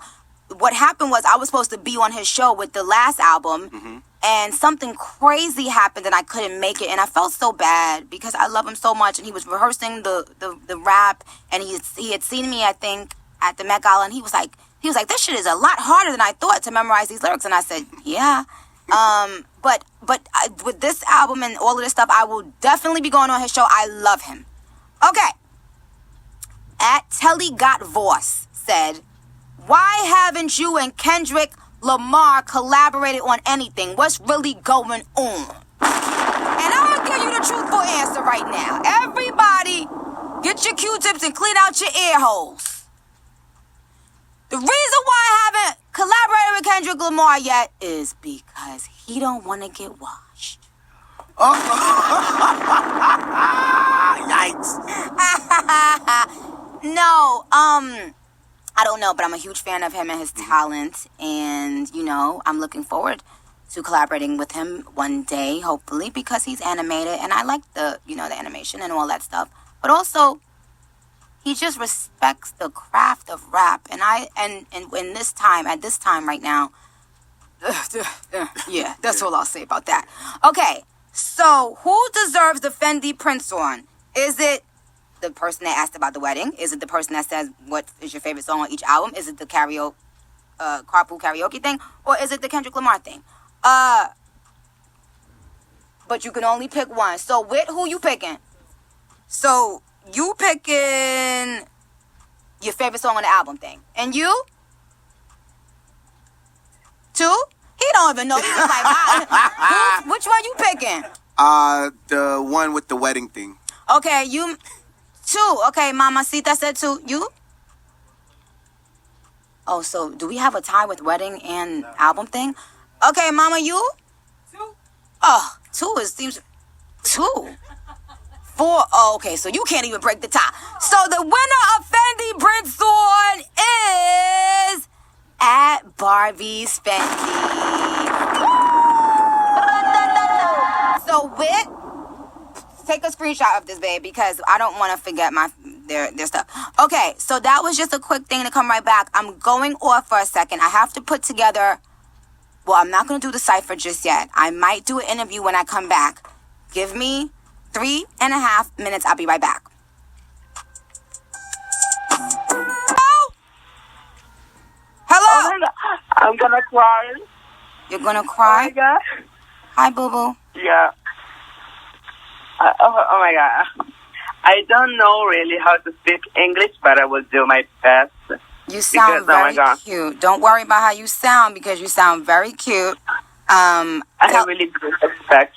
S4: What happened was I was supposed to be on his show with the last album, and something crazy happened and I couldn't make it, and I felt so bad because I love him so much, and he was rehearsing the rap, and he had seen me, I think, at the Met Gala, and he was like, this shit is a lot harder than I thought to memorize these lyrics, and I said, yeah. But with this album and all of this stuff, I will definitely be going on his show. I love him. Okay. At Telly Got Voss said, why haven't you and Kendrick Lamar collaborated on anything? What's really going on? And I'm going to give you the truthful answer right now. Everybody, get your Q-tips and clean out your ear holes. The reason why I haven't collaborated with Kendrick Lamar yet is because he don't want to get washed.
S1: Yikes.
S4: No, I don't know, but I'm a huge fan of him and his talent, and, I'm looking forward to collaborating with him one day, hopefully, because he's animated, and I like the animation and all that stuff, but also, he just respects the craft of rap, and in this time, at this time right now, yeah, that's all I'll say about that. Okay, so, who deserves the Fendi Prince on? Is it the person that asked about the wedding? Is it the person that says what is your favorite song on each album? Is it the carpool karaoke thing? Or is it the Kendrick Lamar thing? But you can only pick one. So, Whit, who you picking? So, you picking your favorite song on the album thing. And you? 2? He don't even know. He's just like, which one you picking?
S1: The one with the wedding thing.
S4: Okay, you... 2. Okay, Mamacita said 2. You? Oh, so do we have a tie with wedding and album thing? Okay, Mama, you?
S7: 2.
S4: Oh, 2 seems... 2. 4. Oh, okay, so you can't even break the tie. So the winner of Fendi Prince on is... at barbz fendi. So, Whit... take a screenshot of this, babe, because I don't want to forget their stuff. Okay, so that was just a quick thing to come right back. I'm going off for a second. I have to put together... well, I'm not going to do the cypher just yet. I might do an interview when I come back. Give me 3.5 minutes. I'll be right back. Hello?
S8: Oh my God. I'm gonna cry.
S4: You're going to cry?
S8: Oh my God.
S4: Hi, boo-boo.
S8: Yeah. Oh my God. I don't know really how to speak English, but I will do my best.
S4: You sound
S8: Because, oh my
S4: very
S8: God.
S4: cute. Don't worry about how you sound, because you sound very cute.
S8: I really do respect.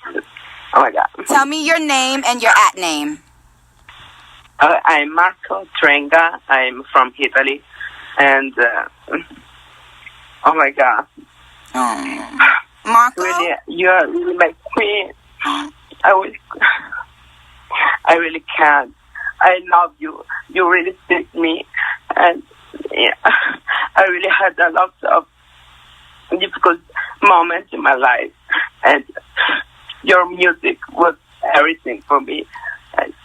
S8: Oh my God.
S4: Tell me your name and your at name.
S8: I'm Marco Trenga. I'm from Italy. And, oh my God.
S4: Marco?
S8: Really, you are really my queen. I really can't. I love you. You really fit me. And yeah, I really had a lot of difficult moments in my life. And
S9: your music was everything for me.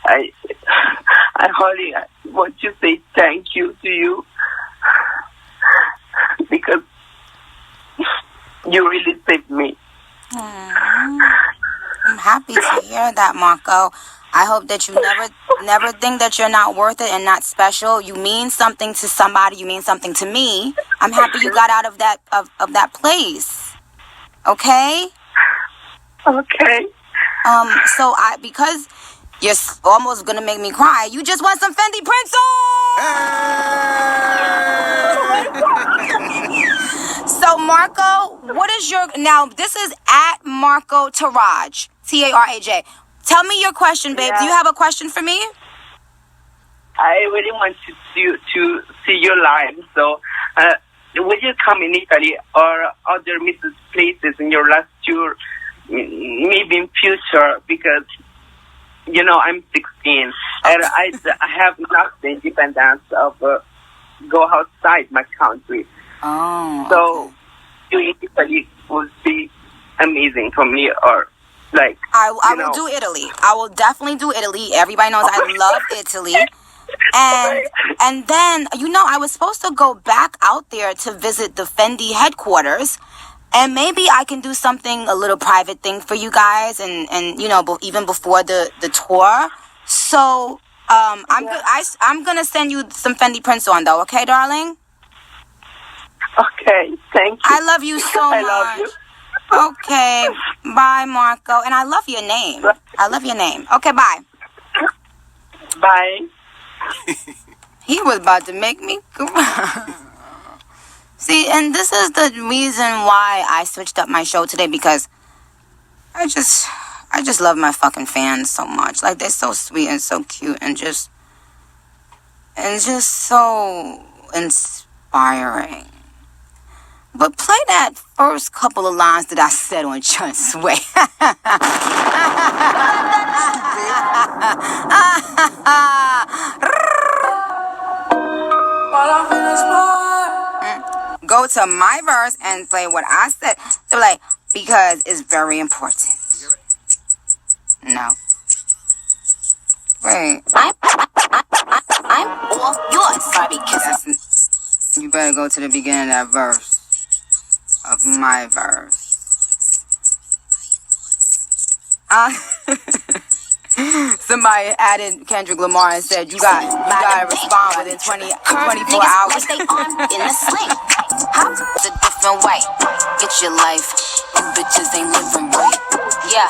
S9: I only want to say thank you to you because you really saved me.
S4: I'm happy to hear that, Marco. I hope that you never think that you're not worth it and not special. You mean something to somebody. You mean something to me. I'm happy you got out of that place. Okay?
S9: Okay.
S4: So because you're almost gonna make me cry, you just want some Fendi Prince So Marco, what is your now? This is at Marco Taraj, Taraj. Tell me your question, babe.
S9: Yeah.
S4: Do you have a question for me?
S9: I really want to see you live. So, will you come in Italy or other music places in your last tour? Maybe in future, because I'm 16 and I have not the independence of go outside my country.
S4: Oh.
S9: So, doing Italy would be amazing for me, or like
S4: I will do Italy. I will definitely do Italy. Everybody knows I love Italy. And then I was supposed to go back out there to visit the Fendi headquarters. And maybe I can do something, a little private thing for you guys, and even before the tour. So I'm gonna send you some Fendi prints on though, okay, darling?
S9: Okay, thank you.
S4: I love you so much.
S9: I love you.
S4: Okay, bye, Marco. And I love your name. I love your name. Okay, bye.
S9: Bye.
S4: He was about to make me cry. See, and this is the reason why I switched up my show today, because I just love my fucking fans so much. Like, they're so sweet and so cute and just so inspiring. But play that first couple of lines that I said on Just Sway. Go to my verse and play what I said. So like, because it's very important. No. Wait.
S3: I'm all yours, Barbie kisses.
S4: You better go to the beginning of that verse. Of my verse. Somebody added Kendrick Lamar and said, you gotta respond within 24 hours.
S3: Like they on in the sling. Hop, it's a different way. Get your life. You bitches ain't living right. Yeah.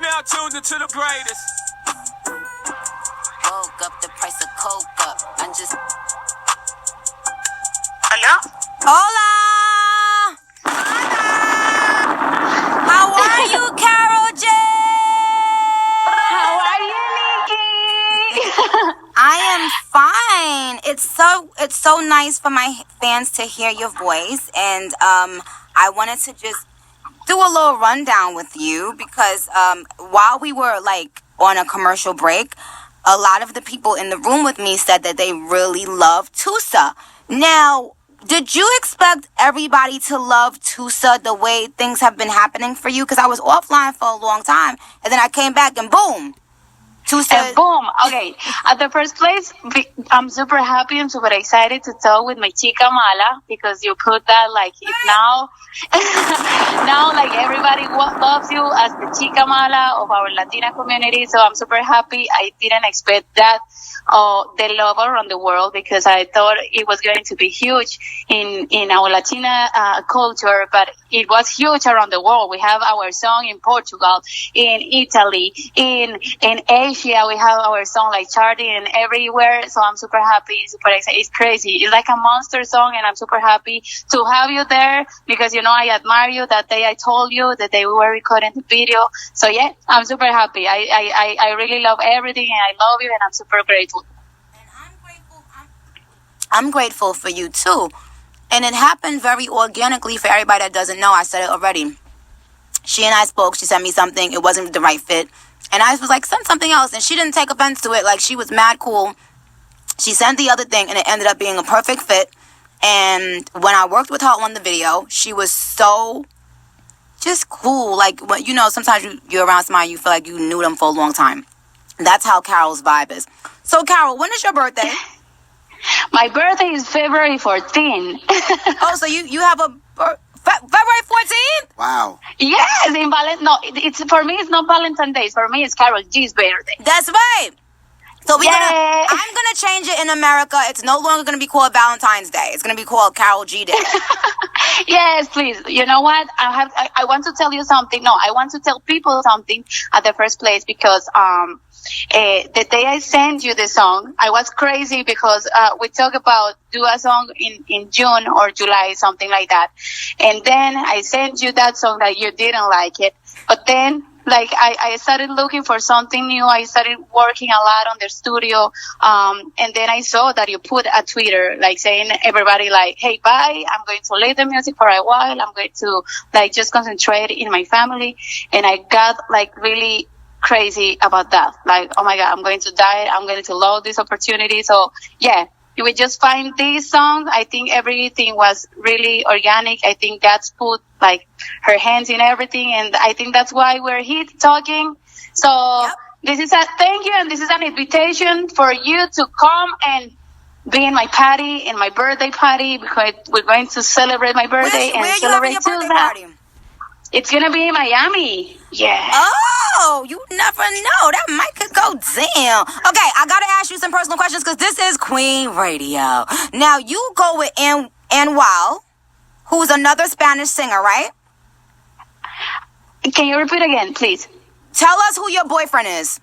S10: Now tuned into the greatest.
S3: Woke up, the price of coke up. I just.
S8: Hello?
S4: Hola! How are you, Karol G?
S8: How are you, Nicki?
S4: I am fine. It's so nice for my fans to hear your voice, and I wanted to just do a little rundown with you because while we were like on a commercial break, a lot of the people in the room with me said that they really love Tusa. Now, did you expect everybody to love Tusa the way things have been happening for you? Because I was offline for a long time, and then I came back and boom, Tusa.
S11: And boom. Okay. At the first place, I'm super happy and super excited to talk with my chica Mala, because you put that like it now. Now, like everybody loves you as the chica Mala of our Latina community. So I'm super happy. I didn't expect that. The love around the world, because I thought it was going to be huge in our Latina culture, but it was huge around the world. We have our song in Portugal, in Italy, in Asia. Asia. We have our song like charting and everywhere. So I'm super happy, super excited. It's crazy. It's like a monster song, and I'm super happy to have you there because, you know, I admire you. That day I told you that they were recording the video. So yeah, I'm super happy. I really love everything, and I love you, and I'm super grateful.
S4: And I'm grateful for you too. And it happened very organically for everybody that doesn't know. I said it already. She and I spoke. She sent me something. It wasn't the right fit. And I was like, send something else. And she didn't take offense to it. Like, she was mad cool. She sent the other thing, and it ended up being a perfect fit. And when I worked with her on the video, she was so just cool. Like, when, you know, sometimes you're around somebody, you feel like you knew them for a long time. That's how Karol's vibe is. So, Karol, when is your birthday?
S11: My birthday is February 14th.
S4: Oh, so you have a February 14th?
S1: Wow.
S11: Yes, it's for me. It's not Valentine's Day. For me, it's Karol G's birthday.
S4: That's right. So I'm gonna change it in America. It's no longer gonna be called Valentine's Day. It's gonna be called Karol G Day.
S11: Yes, please. You know what? I want to tell you something. No, I want to tell people something at the first place because the day I sent you the song, I was crazy because we talked about do a song in June or July, something like that. And then I sent you that song that you didn't like it. But then, like, I started looking for something new. I started working a lot on the studio. And then I saw that you put a Twitter, like, saying everybody, like, hey, bye. I'm going to leave the music for a while. I'm going to, like, just concentrate in my family. And I got, like, really crazy about that. Like, oh my God, I'm going to die. I'm going to love this opportunity. So yeah, you would just find this song. I think everything was really organic. I think God's put like her hands in everything. And I think that's why we're here talking. So This is a thank you. And this is an invitation for you to come and be in my party, in my birthday party, because we're going to celebrate my birthday and celebrate Tusa. It's going to be in Miami. Yeah.
S4: Oh, you never know. That might could go down. Okay, I got to ask you some personal questions because this is Queen Radio. Now, you go with Anuel, who's another Spanish singer, right?
S11: Can you repeat again, please?
S4: Tell us who your boyfriend is.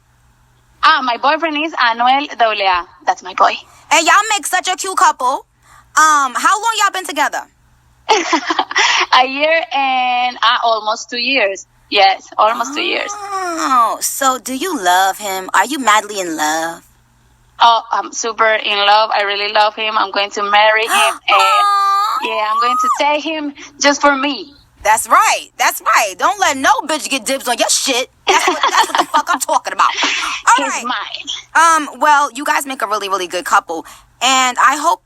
S11: My boyfriend is Anuel AA. That's my boy.
S4: And y'all make such a cute couple. How long y'all been together?
S11: A year and almost 2 years. Yes, almost 2 years.
S4: Oh, so do you love him? Are you madly in love?
S11: Oh, I'm super in love. I really love him. I'm going to marry him. And yeah, I'm going to take him just for me.
S4: That's right. That's right. Don't let no bitch get dibs on your shit. That's what the fuck I'm talking about. All
S11: He's
S4: right.
S11: mine.
S4: Well, you guys make a really, really good couple. And I hope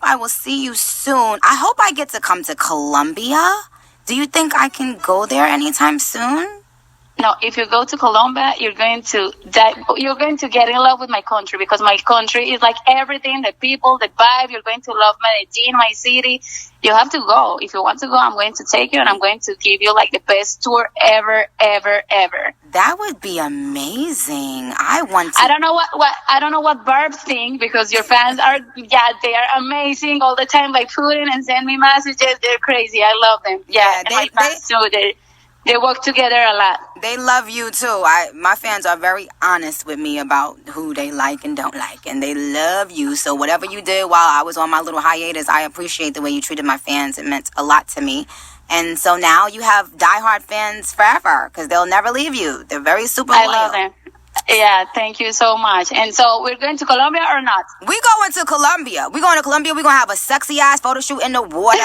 S4: I will see you soon. I hope I get to come to Colombia. Do you think I can go there anytime soon?
S11: No, if you go to Colombia, you're going to die. You're going to get in love with my country because my country is like everything, the people, the vibe. You're going to love Medellin, my city. You have to go. If you want to go, I'm going to take you and I'm going to give you like the best tour ever, ever, ever.
S4: That would be amazing. I want to.
S11: I don't know what barbz think because your fans they are amazing all the time. Like putting and send me messages. They're crazy. I love them. Yeah, and my fans too. They work together a lot.
S4: They love you too. My fans are very honest with me about who they like and don't like, and they love you. So whatever you did while I was on my little hiatus, I appreciate the way you treated my fans. It meant a lot to me. And so now you have diehard fans forever because they'll never leave you. They're very super loyal.
S11: I love them. Yeah, thank you so much. And so we're going to Colombia or not?
S4: We going to Colombia. We're going to Colombia. We're going to have a sexy ass photo shoot in the water.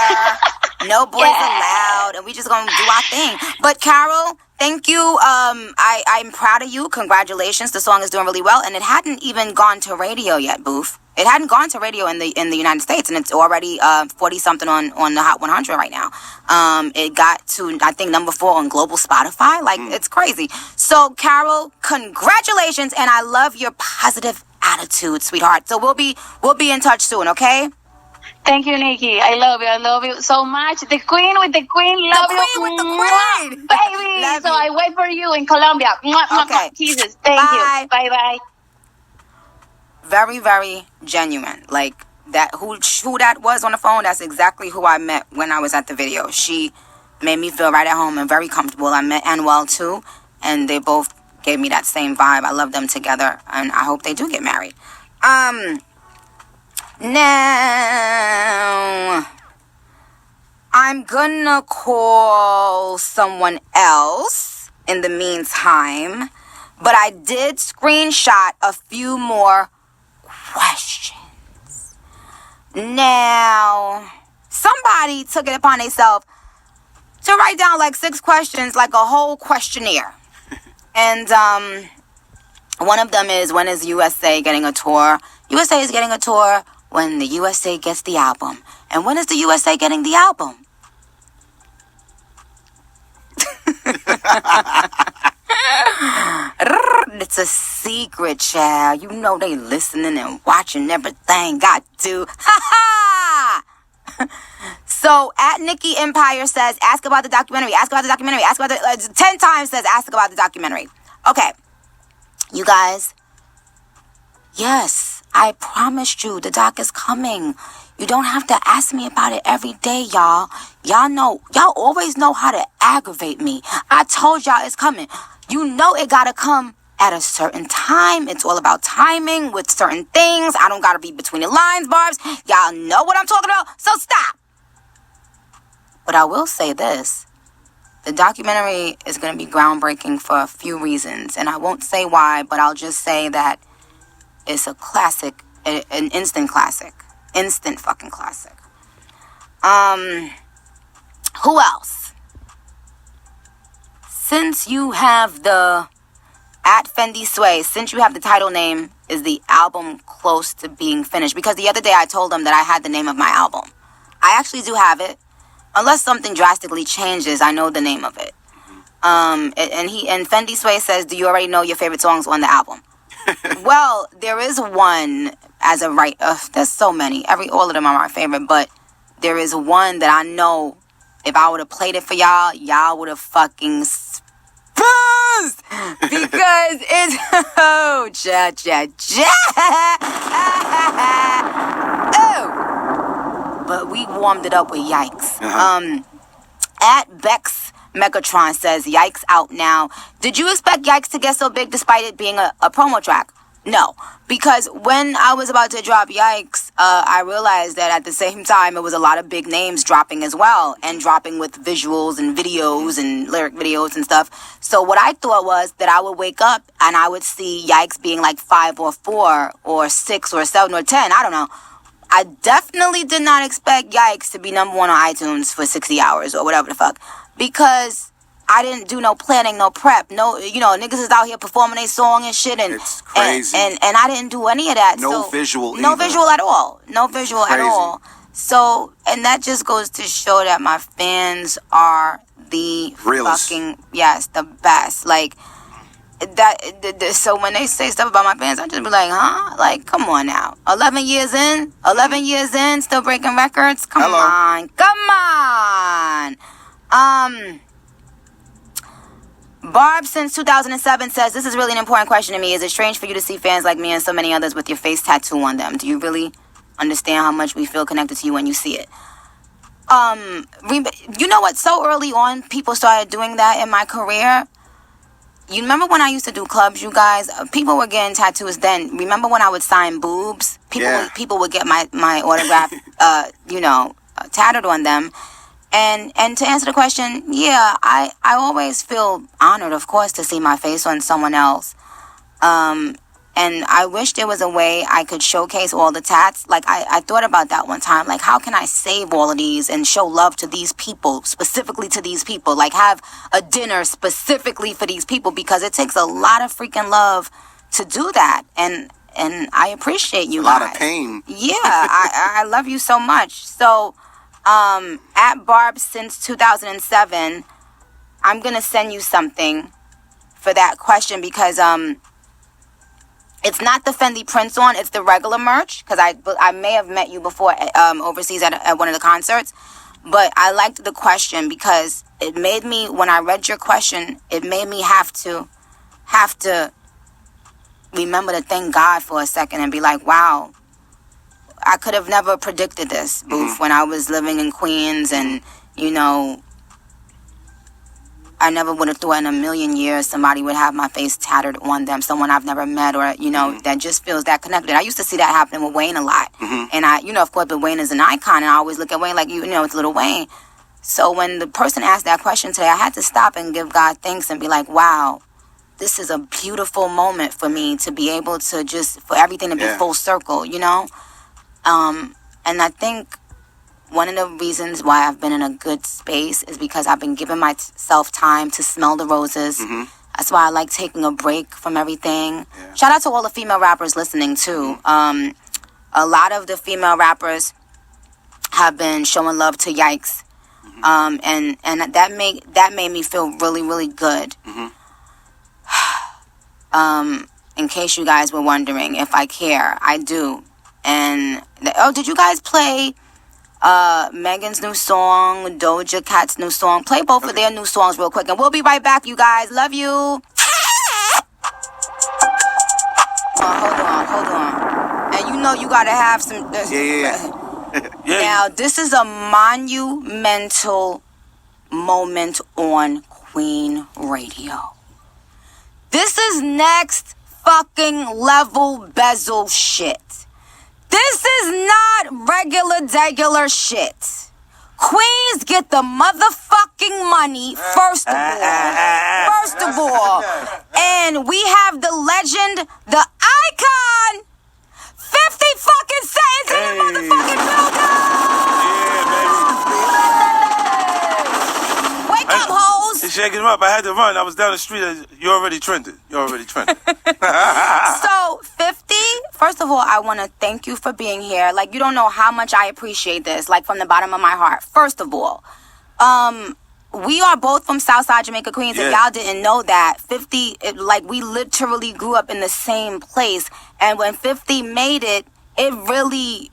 S4: No boys allowed. And we just going to do our thing. But Karol, thank you. I'm proud of you. Congratulations. The song is doing really well. And it hadn't even gone to radio yet, Boof. It hadn't gone to radio in the United States, and it's already 40-something on the Hot 100 right now. It got to, I think, number 4 on global Spotify. Like, it's crazy. So, Karol, congratulations, and I love your positive attitude, sweetheart. So we'll be in touch soon, okay?
S11: Thank you, Nicki. I love you so much. The queen with the queen. Love you.
S4: The queen with the queen.
S11: Baby.
S4: Love
S11: so
S4: you.
S11: I wait for you in Colombia.
S4: Okay.
S11: Kisses. Thank you. Bye-bye.
S4: Very, very genuine. Like, that who that was on the phone, that's exactly who I met when I was at the video. She made me feel right at home and very comfortable. I met Anuel too, and they both gave me that same vibe. I love them together, and I hope they do get married. Now, I'm gonna call someone else in the meantime, but I did screenshot a few more questions. Now, somebody took it upon themselves to write down like 6 questions, like a whole questionnaire. And one of them is, when is USA getting a tour? USA is getting a tour when the USA gets the album. And when is the USA getting the album? It's a secret, child. You know they listening and watching everything I do. Ha ha! So, at Nicki Empire says, ask about the documentary, ask about the documentary, ask about the... 10 times says, ask about the documentary. Okay. You guys, yes, I promised you the doc is coming. You don't have to ask me about it every day, y'all. Y'all always know how to aggravate me. I told y'all it's coming. You know it gotta come at a certain time. It's all about timing with certain things. I don't gotta read between the lines, barbz. Y'all know what I'm talking about, so stop. But I will say this. The documentary is going to be groundbreaking for a few reasons. And I won't say why, but I'll just say that it's a classic, an instant classic. Instant fucking classic. Who else? Since you have the, at Fendi Sway, since you have the title name, is the album close to being finished? Because the other day I told them that I had the name of my album. I actually do have it. Unless something drastically changes, I know the name of it. And Fendi Sway says, do you already know your favorite songs on the album? Well, there is one as a right. There's so many. All of them are my favorite. But there is one that I know if I would have played it for y'all, y'all would have fucking buzzed. Because it's, oh, oh. But we warmed it up with Yikes. At Bex Megatron says, Yikes out now. Did you expect Yikes to get so big despite it being a promo track? No. Because when I was about to drop Yikes, I realized that at the same time, it was a lot of big names dropping as well. And dropping with visuals and videos and lyric videos and stuff. So what I thought was that I would wake up and I would see Yikes being like 5 or 4 or 6 or 7 or 10. I don't know. I definitely did not expect Yikes to be number 1 on iTunes for 60 hours or whatever the fuck. Because I didn't do no planning, no prep. No, niggas is out here performing their song and shit. And
S1: it's crazy.
S4: And I didn't do any of that.
S1: No visual
S4: No
S1: either.
S4: visual at all. No visual at all. So, and that just goes to show that my fans are the
S1: realest.
S4: Fucking, yes, the best. Like, so when they say stuff about my fans, I just be like, huh? Like, come on now. 11 years in, still breaking records? Come on. Barb since 2007 says, this is really an important question to me. Is it strange for you to see fans like me and so many others with your face tattoo on them? Do you really understand how much we feel connected to you when you see it? You know what? So early on, people started doing that in my career. You remember when I used to do clubs, you guys? People were getting tattoos then. Remember when I would sign boobs? People would get my autograph, tatted on them. And to answer the question, yeah, I always feel honored, of course, to see my face on someone else. And I wish there was a way I could showcase all the tats. Like, I thought about that one time. Like, how can I save all of these and show love to these people, specifically to these people? Like, have a dinner specifically for these people, because it takes a lot of freaking love to do that. And I appreciate you guys.
S1: A lot of pain.
S4: Yeah, I love you so much. So, at Barb since 2007, I'm going to send you something for that question, because, it's not the Fendi prints on, it's the regular merch, because I may have met you before overseas at one of the concerts, but I liked the question because it made me, when I read your question, it made me have to remember to thank God for a second and be like, wow, I could have never predicted this, Booth, when I was living in Queens and, I never would have thought in a million years somebody would have my face tattered on them, someone I've never met, or, you know, that just feels that connected. I used to see that happening with Wayne a lot. And I, you know, of course, but Wayne is an icon, and I always look at Wayne like, you know, it's Little Wayne. So when the person asked that question today, I had to stop and give God thanks and be like, wow, this is a beautiful moment for me to be able to just, for everything to be full circle, you know? And I think one of the reasons why I've been in a good space is because I've been giving myself time to smell the roses. That's why I like taking a break from everything. Shout out to all the female rappers listening too. A lot of the female rappers have been showing love to Yikes. And that made me feel really, really good. In case you guys were wondering if I care, I do. And did you guys play Megan's new song, Doja Cat's new song? Play both of their new songs real quick, and we'll be right back, you guys. Love you. Hold on. And you know you gotta have some. Now this is a monumental moment on Queen Radio. This is next fucking level bezel shit. This is not regular shit. Queens get the motherfucking money first of all. And we have the legend, the icon, 50 fucking Cent's in the motherfucking building. Wake up, hoes.
S12: He's shaking him up. I had to run. I was down the street. You already trended.
S4: So, 50, first of all, I want to thank you for being here. Like, you don't know how much I appreciate this, like, from the bottom of my heart. First of all, we are both from Southside Jamaica, Queens. If y'all didn't know that, 50, we literally grew up in the same place. And when 50 made it, it really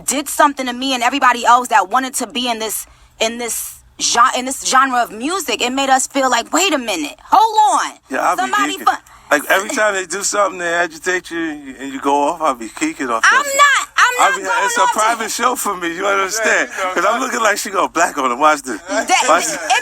S4: did something to me and everybody else that wanted to be in this genre of music. It made us feel like, wait a minute, hold on.
S12: Yeah, I'll be geeking. Like every time they do something that agitate you and you go off, I'll be geeking off.
S4: I'm not going
S12: It's a private show for me. You understand? Because I'm looking like she go black on him. Watch this.
S4: It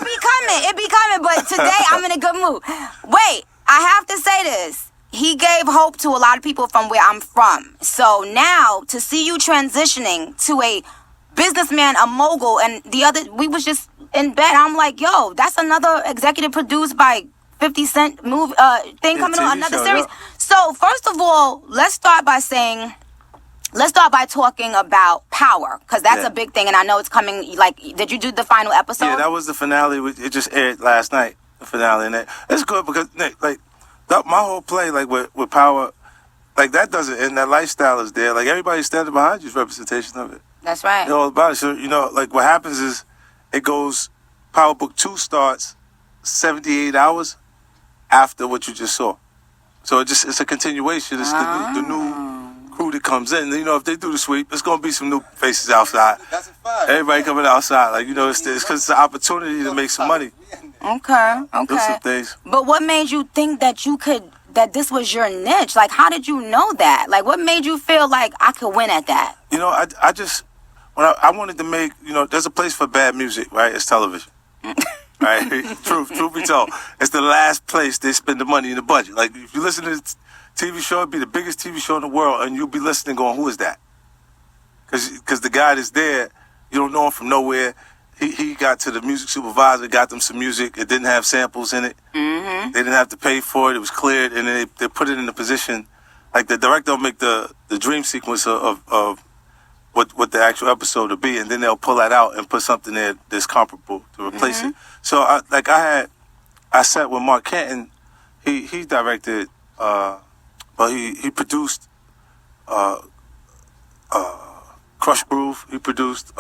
S4: be coming. But today I'm in a good mood. Wait, I have to say this. He gave hope to a lot of people from where I'm from. So now to see you transitioning to a businessman, a mogul, and we was just in bed. I'm like, yo, that's another executive produced by 50 Cent thing coming on, another series. So first of all, let's start by talking about power, because that's a big thing, and I know it's coming. Like, did you do the final episode?
S12: Yeah, that was the finale. It just aired last night. The finale, and it's good because like my whole play, like with power, like that doesn't end. That lifestyle is there. Like everybody standing behind you is representation of it.
S4: That's right.
S12: You know all about it. So like what happens is it goes. Power Book 2 starts 78 hours after what you just saw. So it's a continuation. It's the new crew that comes in. If they do the sweep, it's going to be some new faces outside. That's a fact. Everybody coming outside. Like, it's because it's an opportunity to make some money.
S4: Okay.
S12: Do some things.
S4: But what made you think that that this was your niche? Like, how did you know that? Like, what made you feel like I could win at that?
S12: I just, when I wanted to make, there's a place for bad music, right? It's television. Right? Truth be told, it's the last place they spend the money in the budget. Like, if you listen to the TV show, it'd be the biggest TV show in the world, and you'll be listening going, who is that? Because the guy that's there, you don't know him from nowhere. He got to the music supervisor, got them some music. It didn't have samples in it. They didn't have to pay for it. It was cleared, and then they put it in a position. Like, the director will make the dream sequence of what the actual episode will be, and then they'll pull that out and put something there that's comparable to replace it. So I sat with Mark Canton. He directed, but he produced Crush Groove. He produced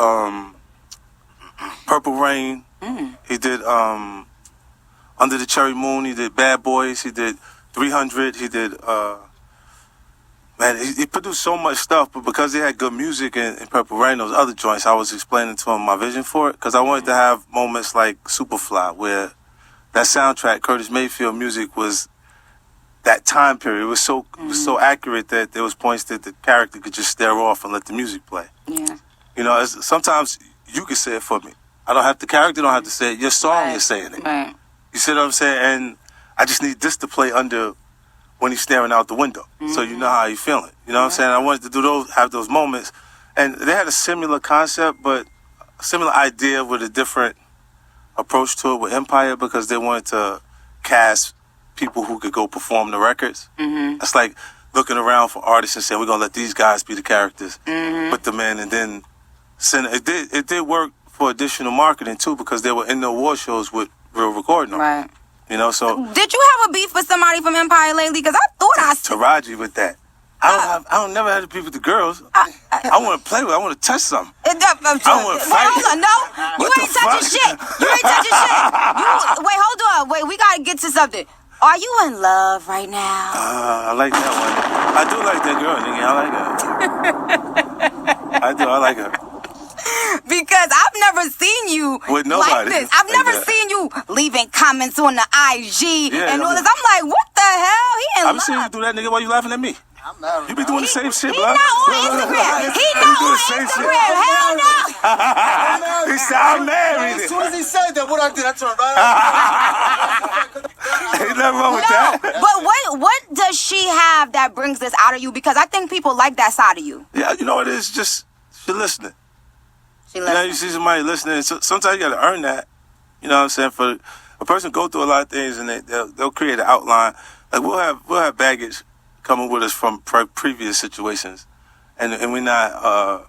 S12: Purple Rain. He did Under the Cherry Moon. He did Bad Boys. He did 300. He did. Man, he produced so much stuff, but because he had good music in Purple Rain, those other joints, I was explaining to him my vision for it, because I wanted to have moments like Superfly, where that soundtrack, Curtis Mayfield music, was that time period. It was so accurate that there was points that the character could just stare off and let the music play. Yeah. Sometimes you can say it for me. The character don't have to say it. Your song is saying it.
S4: Right.
S12: You see what I'm saying? And I just need this to play under when he's staring out the window. So you know how he's feeling. You know what I'm saying? I wanted to do those, have those moments. And they had a similar concept, but a similar idea with a different approach to it with Empire, because they wanted to cast people who could go perform the records. It's like looking around for artists and saying, we're going to let these guys be the characters, put them in, and then send it. It did work for additional marketing, too, because they were in the award shows with real recording them.
S4: Right.
S12: You know, so...
S4: Did you have a beef with somebody from Empire lately? Because I thought I...
S12: Taraji with that. I don't never had a beef with the girls. I want to play with. I want to touch something. I want to fight.
S4: Hold on, no, you ain't touching shit. You ain't touching shit. Wait, hold on. Wait, we gotta get to something. Are you in love right now?
S12: I like that one. I do like that girl, nigga. I like her. I do. I like her.
S4: Because I've never seen you
S12: with nobody
S4: like this. I've never seen you leaving comments on the IG and all this. I'm like, what the hell? He in love.
S12: I'm seeing you do that, nigga. Why you laughing at me? You be doing the same shit, bro.
S4: He not on Instagram. He not on Instagram. Hell no.
S12: He said, I'm married.
S13: As soon as he said that, what I did, I turned right around.
S12: Ain't nothing wrong with that.
S4: But what does she have that brings this out of you? Because I think people like that side of you.
S12: Yeah, you know what it is? Just she listening.
S4: She listening.
S12: You know, you see somebody listening. So, sometimes you got to earn that. You know what I'm saying? For a person go through a lot of things, and they'll create an outline. Like we'll have baggage coming with us from previous situations, and we're not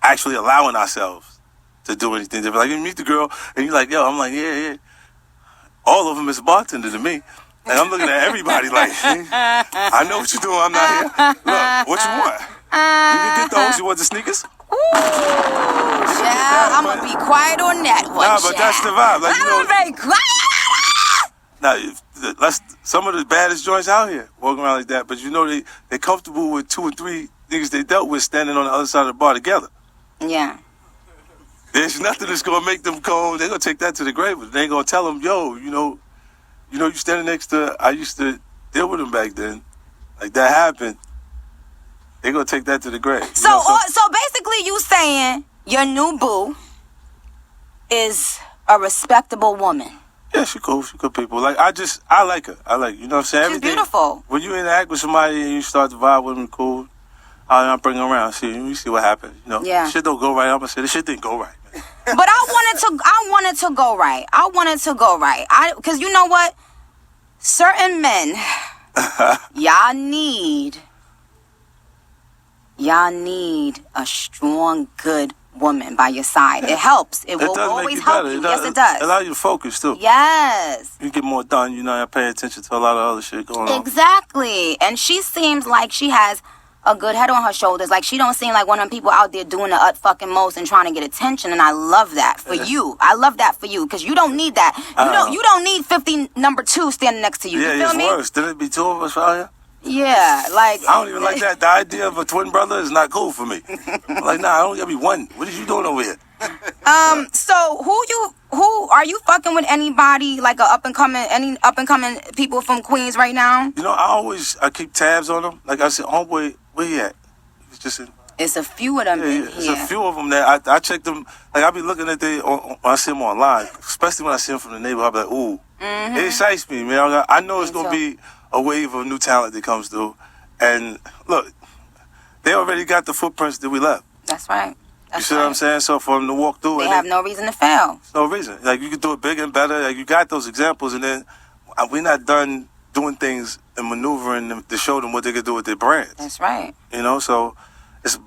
S12: actually allowing ourselves to do anything different. Like you meet the girl, and you're like, yo, I'm like, yeah. All of them is a bartender to me. And I'm looking at everybody like, I know what you're doing, I'm not here. Look, what you want? You can get those, you want the sneakers?
S4: Ooh, yeah, I'm going to be quiet on that one.
S12: Nah, but that's the vibe. Like, you know,
S4: I'm very quiet.
S12: Now, some of the baddest joints out here walking around like that, but you know they're comfortable with 2 or 3 niggas they dealt with standing on the other side of the bar together.
S4: Yeah.
S12: There's nothing that's gonna make them go. They're gonna take that to the grave. But they ain't gonna tell them, yo, you know, you standing next to. I used to deal with them back then. Like that happened. They're gonna take that to the grave.
S4: So basically, you saying your new boo is a respectable woman.
S12: Yeah, she cool. She good people. Like I like her. You know what I'm saying?
S4: She's beautiful.
S12: When you interact with somebody and you start to vibe with them, cool. I'll bring her around. You see what happens. You know, shit don't go right. I'm gonna say this shit didn't go right.
S4: But I wanted to go right. Because you know what? Certain men, y'all need a strong, good woman by your side. It helps. It will always help you. Yes, it does.
S12: It allows you to focus too.
S4: Yes.
S12: You get more done. You know, I pay attention to a lot of other shit going on.
S4: Exactly. And she seems like she has a good head on her shoulders. Like she don't seem like one of them people out there doing the fucking most and trying to get attention. And I love that for you. I love that for you because you don't need that. You don't need 50 number 2 standing next to you.
S12: Yeah,
S4: you feel me?
S12: Worse. Didn't it be 2 of us out here?
S4: Yeah, like
S12: I don't even like that. The idea of a twin brother is not cool for me. Like, nah, I only gotta be one. What are you doing over here?
S4: So who are you fucking with? Anybody like any up and coming people from Queens right now?
S12: You know, I keep tabs on them. Like I said, homeboy, where he at? It's just
S4: it's a few of them in here.
S12: It's a few of them that I check them. Like I be looking at when I see them online, especially when I see them from the neighborhood. I be like, ooh, it excites me, man. I know it's gonna be a wave of new talent that comes through, and look, they already got the footprints that we left.
S4: That's right.
S12: You see what I'm saying? So for them to walk through,
S4: they have no reason to fail.
S12: No reason. Like you can do it bigger and better. Like you got those examples, and then we're not done doing things and maneuvering them to show them what they can do with their brands.
S4: That's right.
S12: You know, so it's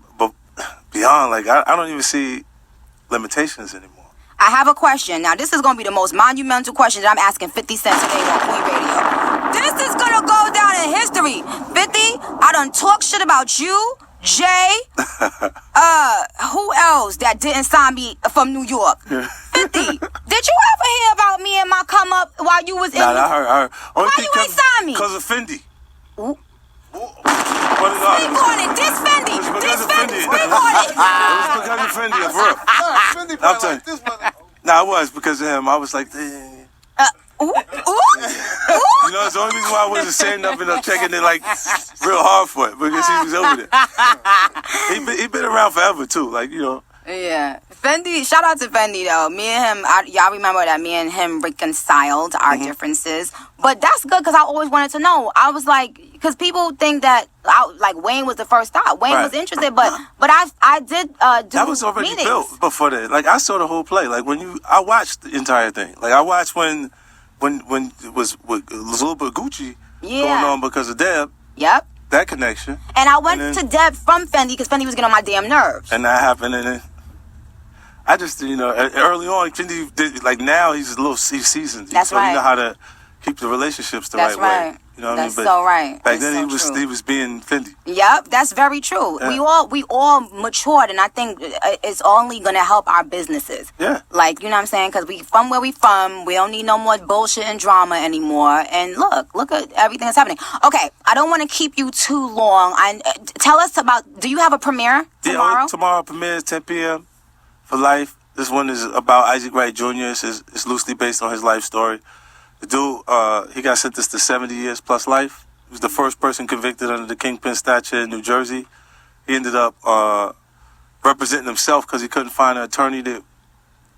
S12: beyond. Like I don't even see limitations anymore.
S4: I have a question. Now this is gonna be the most monumental question that I'm asking 50 Cent today on Queen Radio. This is gonna go down in history. 50, I done talk shit about you, Jay, who else that didn't sign me from New York? 50, did you ever hear about me and my come up while you was in?
S12: Nah, I heard.
S4: Why you ain't sign me?
S12: Because of Fendi.
S4: Ooh.
S12: Speak
S4: on it. This Fendi. Speak on it.
S12: It was because of Fendi, for real. I'm telling you. Nah, it was because of him. I was like,
S4: Ooh.
S12: You know, it's the only reason why I wasn't saying nothing or checking it like real hard for it because he was over there. He been around forever too. Like, you know,
S4: Yeah. Fendi, shout out to Fendi though. Me and him, y'all remember that me and him reconciled our differences. But that's good because I always wanted to know. I was like, because people think that like Wayne was the first stop. Wayne was interested, but I did do
S12: that was already
S4: meetings.
S12: built before that. Like I saw the whole play. Like I watched the entire thing. Like I watched when it was with a little bit of Gucci going on because of Deb.
S4: Yep.
S12: That connection.
S4: And I went to Deb from Fendi because Fendi was getting on my damn nerves.
S12: And that happened, and then I just, early on, Fendi did, like now he's seasoned.
S4: That's
S12: so
S4: right.
S12: You know how to keep the relationships the right way. You know what
S4: that's
S12: I mean?
S4: So right.
S12: Back
S4: that's
S12: then
S4: so
S12: he was being Fendi.
S4: Yep, that's very true.
S12: Yeah.
S4: We all matured, and I think it's only gonna help our businesses.
S12: Yeah.
S4: Like, you know what I'm saying? Because we from where we from. We don't need no more bullshit and drama anymore. And look at everything that's happening. Okay, I don't want to keep you too long. Tell us about. Do you have a premiere tomorrow?
S12: Yeah, tomorrow premieres 10 p.m. for Life. This one is about Isaac Wright Jr. It's loosely based on his life story. The dude, he got sentenced to 70 years plus life. He was the first person convicted under the Kingpin statute in New Jersey. He ended up representing himself because he couldn't find an attorney that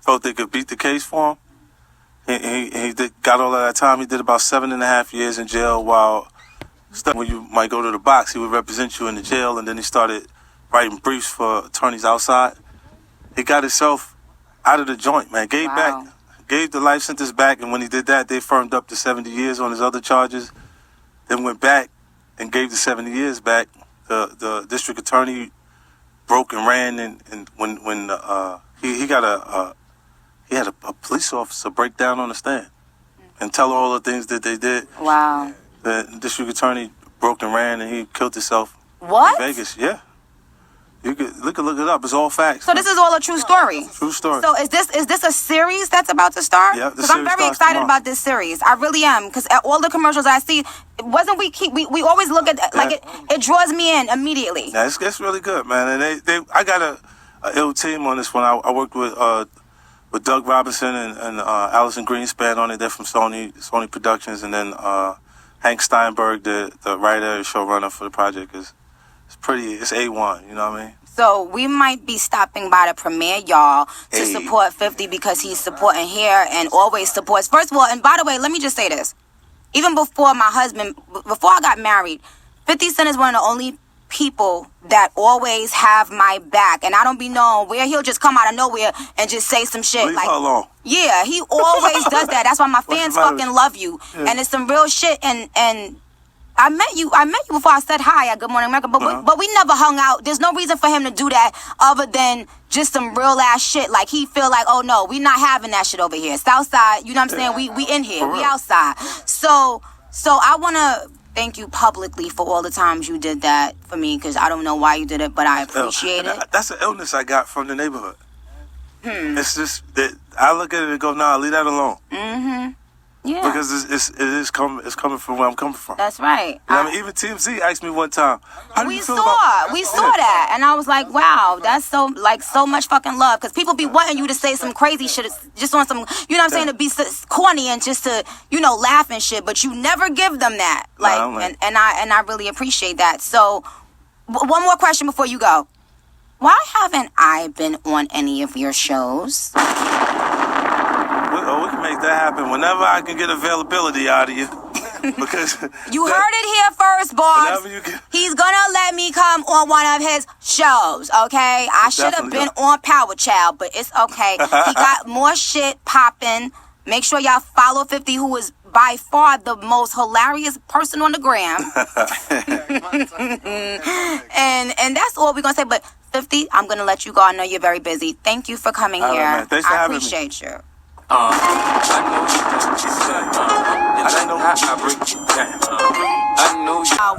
S12: felt they could beat the case for him. He got all of that time. He did about 7.5 years in jail while when you might go to the box, he would represent you in the jail, and then he started writing briefs for attorneys outside. He got himself out of the joint, man. Gave the life sentence back, and when he did that, they firmed up to 70 years on his other charges. Then went back and gave the 70 years back. The district attorney broke and ran, and when he had a police officer break down on the stand and tell all the things that they did.
S4: Wow.
S12: The district attorney broke and ran, and he killed himself.
S4: What?
S12: In Vegas, yeah. You could look it up. It's all facts.
S4: So this is all a true story.
S12: True story.
S4: So is this a series that's about to start?
S12: Yeah,
S4: because I'm very excited about this series. I really am. Because all the commercials I see, we always look at like it draws me in immediately.
S12: Yeah, it's really good, man. And I got a ill team on this one. I worked with Doug Robinson and Allison Greenspan on it. They're from Sony Productions, and then Hank Steinberg, the writer and showrunner for the project, it's A1, you know what I mean?
S4: So we might be stopping by the premiere, y'all, to support 50 because he's supporting here and always supports. First of all, and by the way, let me just say this. Even before I got married, 50 Cent is one of the only people that always have my back. And I don't be knowing where he'll just come out of nowhere and just say some shit.
S12: Leave her alone.
S4: Yeah, he always does that. That's why my fans fucking love you. Yeah. And it's some real shit. And I met you before I said hi at Good Morning America, but we never hung out. There's no reason for him to do that other than just some real ass shit. Like he feel like, oh no, we not having that shit over here. Southside, you know what I'm saying? We in here, we outside. So I wanna thank you publicly for all the times you did that for me, because I don't know why you did it, but I appreciate it.
S12: That's an illness I got from the neighborhood. It's just that I look at it and go, nah, leave that alone. Mm-hmm. Yeah. Because it's coming from where I'm coming from.
S4: That's right.
S12: I mean, even TMZ asked me one time, how do you feel about...
S4: We saw that, and I was like, wow, that's so much fucking love. Because people be wanting you to say some crazy shit, just on some, you know what I'm saying, to be corny and just to, laugh and shit. But you never give them that, and I really appreciate that. So, one more question before you go. Why haven't I been on any of your shows?
S12: We can make that happen whenever I can get availability out of you. Because
S4: you heard it here first, boss. He's gonna let me come on one of his shows, okay? I should have been on Power Child, but it's okay. He got more shit popping. Make sure y'all follow 50, who is by far the most hilarious person on the gram. and that's all we're gonna say. But 50, I'm gonna let you go. I know you're very busy. Thank you for coming here.
S12: Man. Thanks for having me.
S4: I appreciate you.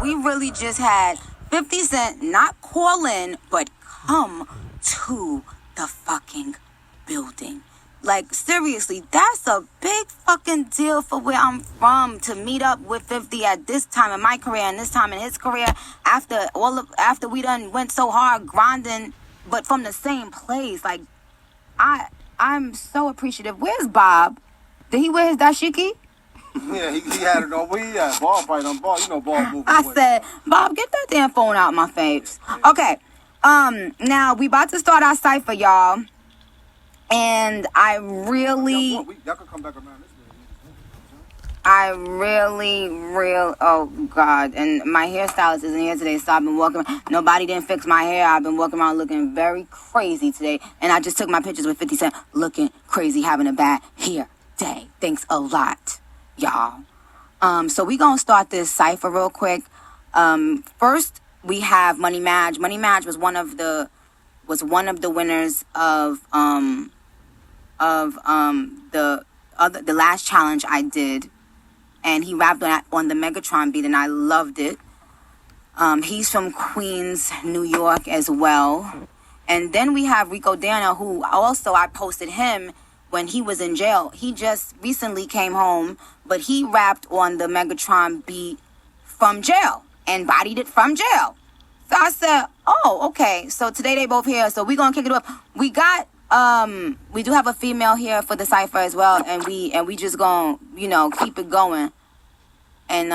S4: We really just had 50 Cent not call in, but come to the fucking building. Like, seriously, that's a big fucking deal for where I'm from, to meet up with 50 at this time in my career and this time in his career, after we done went so hard grinding, but from the same place. Like, I'm so appreciative. Where's Bob? Did he wear his dashiki?
S13: Yeah, he had it on. We had ball fight on ball. You know ball moving.
S4: I said, Bob, get that damn phone out my face. Okay, Now we about to start our cipher, y'all. And I really,
S13: Y'all can come back around this way.
S4: oh God. And my hairstylist isn't here today, so I've been walking. Nobody didn't fix my hair. I've been walking around looking very crazy today. And I just took my pictures with 50 Cent, looking crazy, having a bad hair day. Thanks a lot, y'all. So we gonna start this cipher real quick. First we have Money Maj. Money Maj was one of the winners of the last challenge I did, and he rapped on the Megatron beat, and I loved it. He's from Queens, New York as well. And then we have Rico Dana, who also I posted him when he was in jail. He just recently came home, but he rapped on the Megatron beat from jail and bodied it from jail. So I said, oh, okay. So today they both here, so we gonna kick it up. We got we do have a female here for the cipher as well, and we just gonna, keep it going. And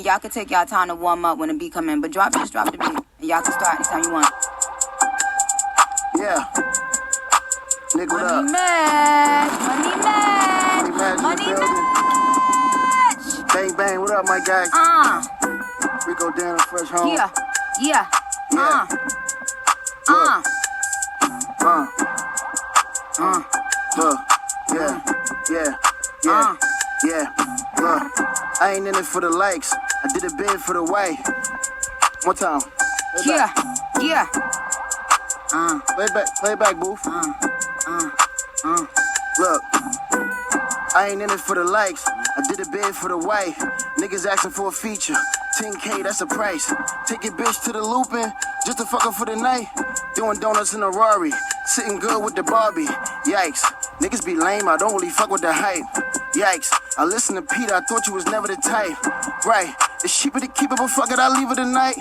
S4: y'all can take y'all time to warm up when the beat come in, but just drop the beat, and y'all can start anytime you want.
S13: Yeah. Nick, what up?
S4: Money Maj.
S13: Bang, bang. What up, my guys? Rico Dana, fresh home.
S4: Yeah.
S13: Yeah. Look, I ain't in it for the likes. I did a bid for the white. One time.
S4: Yeah.
S13: Play back, booth. Look, I ain't in it for the likes. I did a bid for the white. Niggas asking for a feature. 10K, that's a price. Take your bitch to the loopin', just to fuck her for the night. Doing donuts in a Rari, sitting good with the Barbie. Yikes, niggas be lame, I don't really fuck with the hype. Yikes, I listen to Peter, I thought you was never the type. Right, it's cheaper to keep it, but fuck it, I leave it tonight.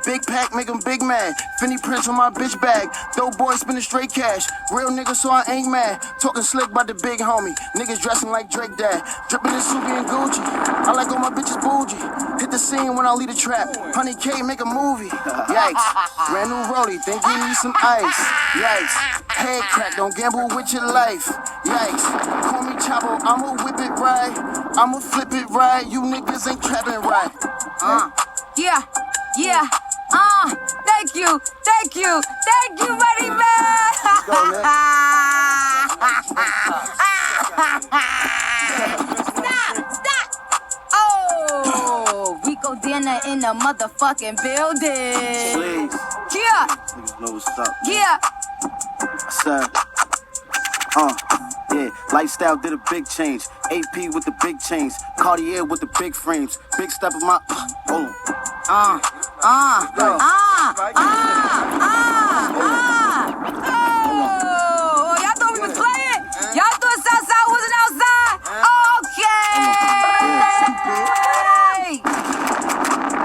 S13: Big pack, make him big mad. Fendi prints on my bitch bag. Dope boy spending straight cash. Real nigga, so I ain't mad. Talking slick about the big homie. Niggas dressing like Drake dad. Dripping in Subi and Gucci. I like all my bitches bougie. Hit the scene when I leave the trap. 100K, make a movie. Yikes. Brand new rollie, think you need some ice. Yikes. Head crack, don't gamble with your life. Yikes. Call me Chavo, I'ma whip it right. I'ma flip it right. You niggas ain't trapping right.
S4: Yeah. Thank you, Money Maj. Stop. Oh, Rico Dana in the motherfucking building.
S13: Please.
S4: Yeah.
S13: Niggas know what's up.
S4: Yeah.
S13: Sir. Yeah, lifestyle did a big change. AP with the big chains, Cartier with the big frames, big step of my. Oh.
S4: Oh, y'all thought we was playing? Y'all thought Southside wasn't outside? Okay.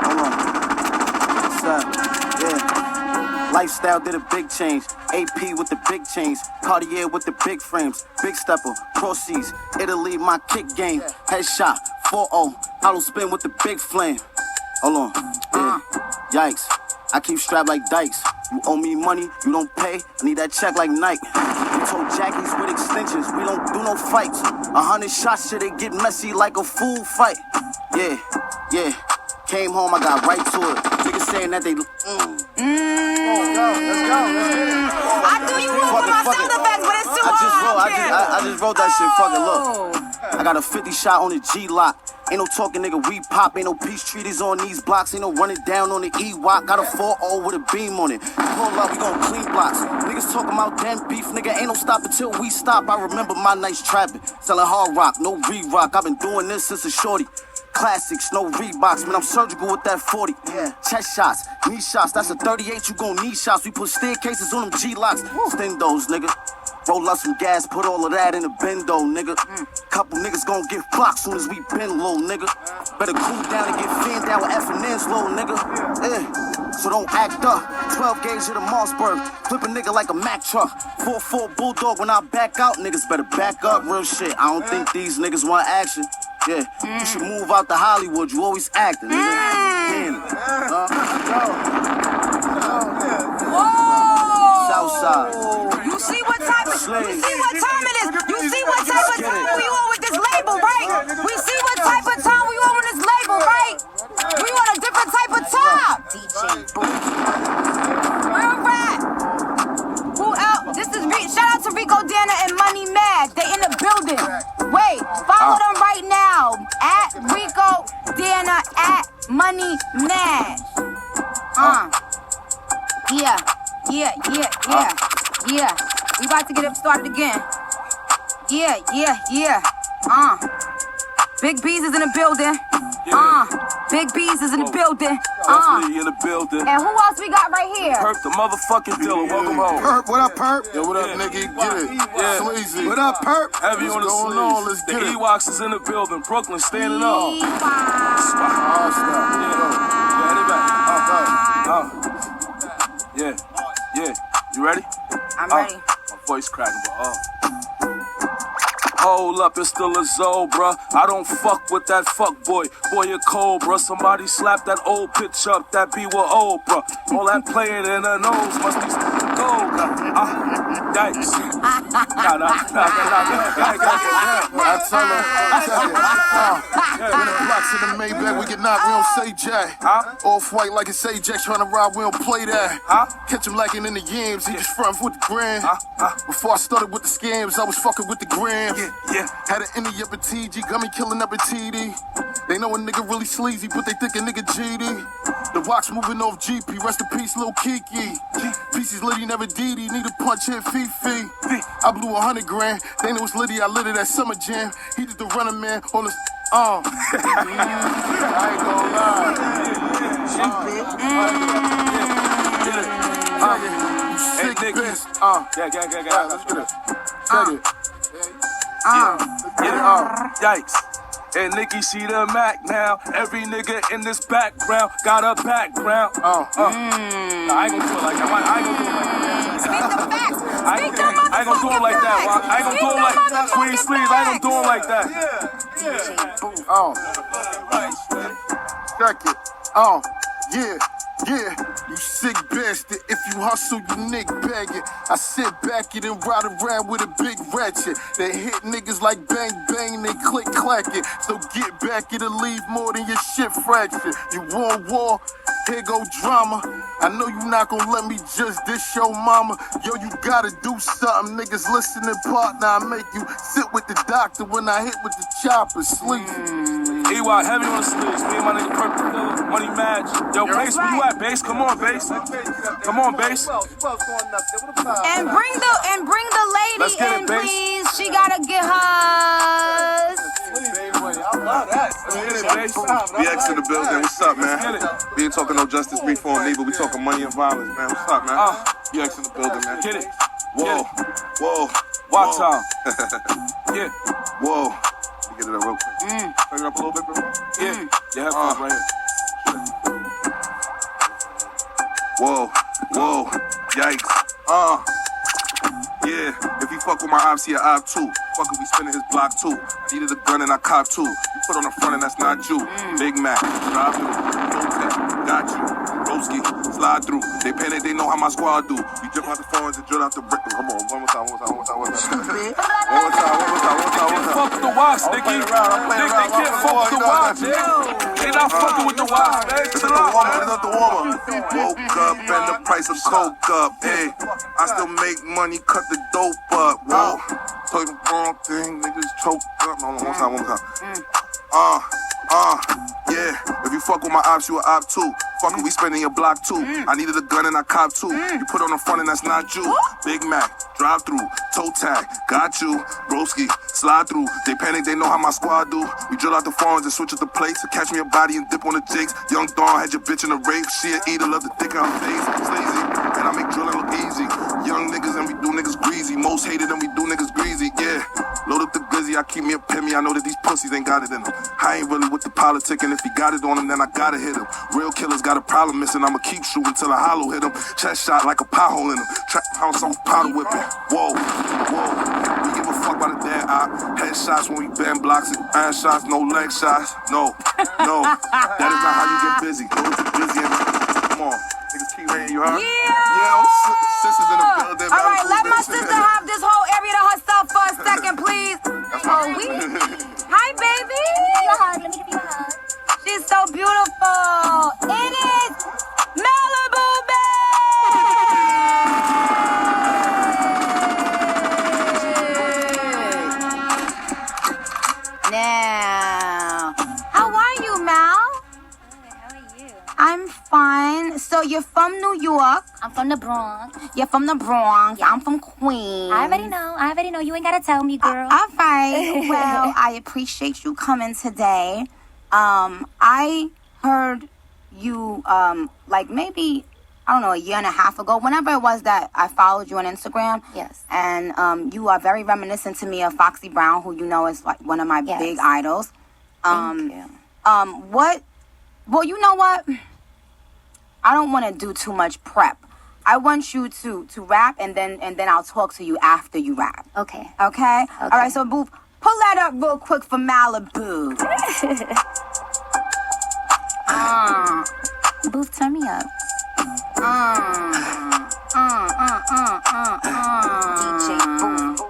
S13: Hold on. Yeah. Lifestyle did a big change. AP with the big chains, Cartier with the big frames, big stepper, proceeds, Italy, my kick game, headshot, 4-0, hollow spin with the big flame. Hold on, yeah, yikes, I keep strapped like dykes. You owe me money, you don't pay, I need that check like Nike. We told Jackies with extensions, we don't do no fights. 100 shots till they get messy like a fool fight. Yeah, came home, I got right to it. Niggas saying that they
S4: I knew you would with my sound effects, but it's too
S13: I just wrote that shit, fuck it, look. I got a 50 shot on the G-Lock. Ain't no talking, nigga, we pop. Ain't no peace treaties on these blocks. Ain't no running down on the E-Walk. Got a 4-0 with a beam on it. Pull up, we gon' clean blocks. Niggas talking about damn beef, nigga. Ain't no stop until we stop. I remember my nights trapping. Selling hard rock, no re-rock. I've been doing this since a shorty. Classics, no Reeboks, man, I'm surgical with that 40. Yeah. Chest shots, knee shots, that's a 38, you gon' need shots. We put staircases on them G-locks. Stendos, nigga. Roll up some gas, put all of that in a bendo, nigga. Couple niggas gon' get blocked soon as we bend low, nigga. Better cool down and get fanned down with F&N's low, nigga. Yeah. So don't act up. 12 gauge of the Mossberg. Flip a nigga like a Mack truck. 4-4 Bulldog when I back out, niggas better back up. Real shit, I don't think these niggas want action. Yeah, you should move out to Hollywood. You always acting, nigga.
S10: slave.
S4: You see what time it is? You see what type of time we on with this label, right? We see what type of time we on with this label, right? We on a different type of time. Real rap. Who else? This is shout out to Rico, Dana, and Money Mad. They in the building. Wait, follow them right now. At Rico, Dana, at Money Mad. Yeah. We about to get it started again. Yeah. Big B's is in the building. Big B's is in the building.
S10: Definitely in the building.
S4: And who else we got right here?
S10: Perp the motherfucking dealer. Welcome home.
S14: Perp, what up, Perp?
S12: Yo, what up, nigga? Get it.
S10: Yeah.
S14: Sleazy.
S12: What up, Perp?
S10: Heavy on the
S14: going on?
S10: sleeves.
S14: Let's
S10: The
S14: get it.
S10: Ewoks is in the building. Brooklyn standing up. Yeah. You ready?
S4: I'm ready.
S10: My voice cracking, but hold up, it's still a Zobra. I don't fuck with that fuck boy. Boy, you're cold, bruh. Somebody slap that old pitch up. That be with Oprah. All that playing in her nose must be gold. Yikes.
S14: I tell him. When the blocks in the Maybach, we get knocked, we don't say jack. Off-white like it's AJ trying to ride, we don't play that. Catch him lacking in the yams, he just front with the gram. Before I started with the scams, I was fucking with the gram. Had an Indy up at TG, got me killing up at TD. They know a nigga really sleazy, but they think a nigga GD. The watch moving off GP, rest in peace, Lil Kiki. Pieces litty, never DD, need a punch hit Fifi. I blew 100 grand, they know it's litty, I lit it at Summer Jam. He just the running man on the I ain't gonna lie. You sick bitch. Let's get it. Check it.
S10: Yikes. And Nicki, she the Mac now. Every nigga in this background got a background. Nah, I ain't gonna do it like that. I ain't gonna do it like that. I ain't gonna do it like that. I ain't gonna do it like Queen Sleeves. I ain't gonna do it like that.
S14: Check it. Yeah, you sick bastard. If you hustle, you nick bag it. I sit back it and ride around with a big ratchet. They hit niggas like bang bang, they click clack it. So get back it and leave more than your shit fractured. You want war? Here go drama. I know you not gonna let me just dish your mama. Yo, you gotta do something. Niggas listening, partner. I make you sit with the doctor when I hit with the chopper. Sleep.
S10: EY heavy on the sleeves. Me and my nigga Purple Killer, Money Mad. Yo, Bass, where you at, Bass? Come on, Bass. Come on, Bass.
S4: And bring the lady in, please. She gotta get hers.
S12: BX in the building. What's up, man? We ain't talking no justice, reform, neither. We talking money and violence, man. What's up, man? BX in the building, man.
S10: Get it.
S12: Whoa.
S10: Watch time. Yeah.
S12: Whoa. Get it up real quick. Turn it up a little bit, bro.
S10: Yeah. You have fun right here.
S12: Whoa. Yikes. Yeah. If you fuck with my ops, he a op too. Fucker, we spinning his block too. Needed a gun and I cop too. You put on the front and that's not you. Big Mac, drive through. Got you. Broski, slide through. They panic, they know how my squad do. We jump out the phones and drill out the brick. Come on, one more time.
S10: Fuck with the watch, nigga. They can't fuck with the watch, They not fucking with the watch, man.
S12: It's the warmer. Woke up and the price of coke up. Hey, I still make money, cut the dope up. Whoa, talk the wrong thing, niggas choke up. No, one more time. Yeah. If you fuck with my ops, you a op too. Fuckin', we spending your block too. I needed a gun and I cop too. You put on the front and that's not you. Big Mac, drive through, toe tag, got you. Broski, slide through. They panic, they know how my squad do. We drill out the phones and switch up the plates. To catch me a body and dip on the jigs. Young Dawn had your bitch in a rape. She a eater, love the dick on her face. Slazy, and I make drilling look easy. Young niggas and we do niggas greasy. Most hated and we do niggas greasy, yeah. Load up the glizzy, I keep me a pimmy. I know that these pussies ain't got it in them. I ain't really with the politic, and if he got it on him, then I gotta hit him. Real killers got a problem missing, I'ma keep shooting till a hollow hit him. Chest shot like a pothole in him. Trap house on powder whipping. Whoa. We give a fuck about a dead eye. Headshots when we bend blocks and iron shots, no leg shots. No. That is not how you get busy. Go get busy and come on. Niggas keep rating, you heard?
S4: Yeah.
S12: Sisters in the building.
S4: All right, let my sister have this whole area fine. So you're from New York.
S15: I'm from the Bronx.
S4: You're from the Bronx. I'm from Queens.
S15: I already know. You ain't gotta tell me, girl.
S4: All right. Well, I appreciate you coming today. I heard you, like maybe, I don't know, a year and a half ago, whenever it was that I followed you on Instagram.
S15: Yes.
S4: And you are very reminiscent to me of Foxy Brown, who you know is like one of my big idols.
S15: Thank you.
S4: Well, you know what? I don't want to do too much prep. I want you to rap, and then I'll talk to you after you rap.
S15: Okay.
S4: Okay? All right, so Booth, pull that up real quick for Malibu.
S15: Booth, turn me up.
S4: DJ Booth.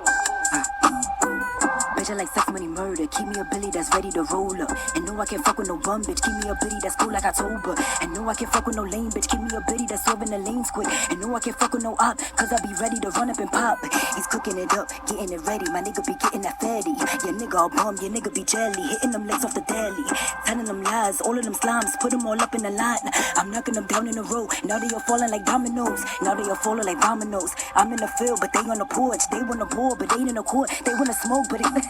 S16: Bitch, I like sex, money, murder. Keep me a Billy that's ready to roll up. And no, I can't fuck with no bum bitch. Keep me a bitty that's cool like October. And no, I can't fuck with no lame bitch. Keep me a bitty that's swerving the lanes quick. And no, I can't fuck with no op, cause I be ready to run up and pop. He's cooking it up, getting it ready. My nigga be getting that fatty. Your nigga all bum, your nigga be jelly. Hitting them legs off the deli. Telling them lies, all of them slimes. Put them all up in the line. I'm knocking them down in a row. Now they all falling like dominoes. Now they all falling like dominoes. I'm in the field, but they on the porch. They wanna ball, but they in the court. They wanna smoke, but it...
S15: Wait,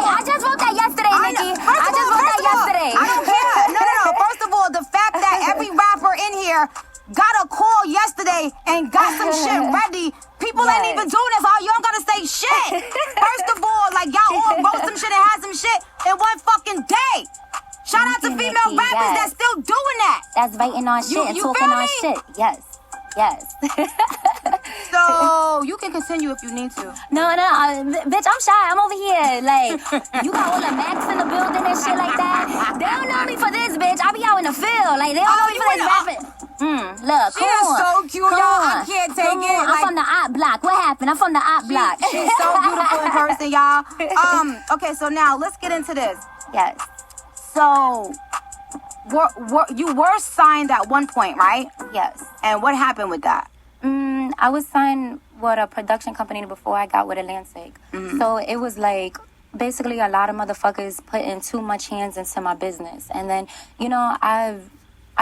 S15: I just wrote that yesterday, Nicki. I just wrote that yesterday.
S4: I don't care. No. First of all, the fact that every rapper in here got a call yesterday and got some shit ready. People ain't even doing this. All y'all gotta say shit. First of all, like y'all all wrote some shit and had some shit in one fucking day. Shout out to female rappers that's still doing that.
S15: That's writing on shit and talking on shit. Yes.
S4: So you can continue if you need to.
S15: No, bitch, I'm shy. I'm over here. Like, you got all the Macs in the building and shit like that. They don't know me for this, bitch. I be out in the field. Like, they don't know me for this rapping. Look,
S4: she is so cute, y'all. I can't take it.
S15: I'm from the op block. What happened? I'm from the op block.
S4: She's so beautiful in person, y'all. Okay, so now let's get into this.
S15: Yes.
S4: So, you were signed at one point, right?
S15: Yes.
S4: And what happened with that?
S15: I was signed with a production company before I got with Atlantic. So it was like, basically a lot of motherfuckers putting too much hands into my business. And then, you know, I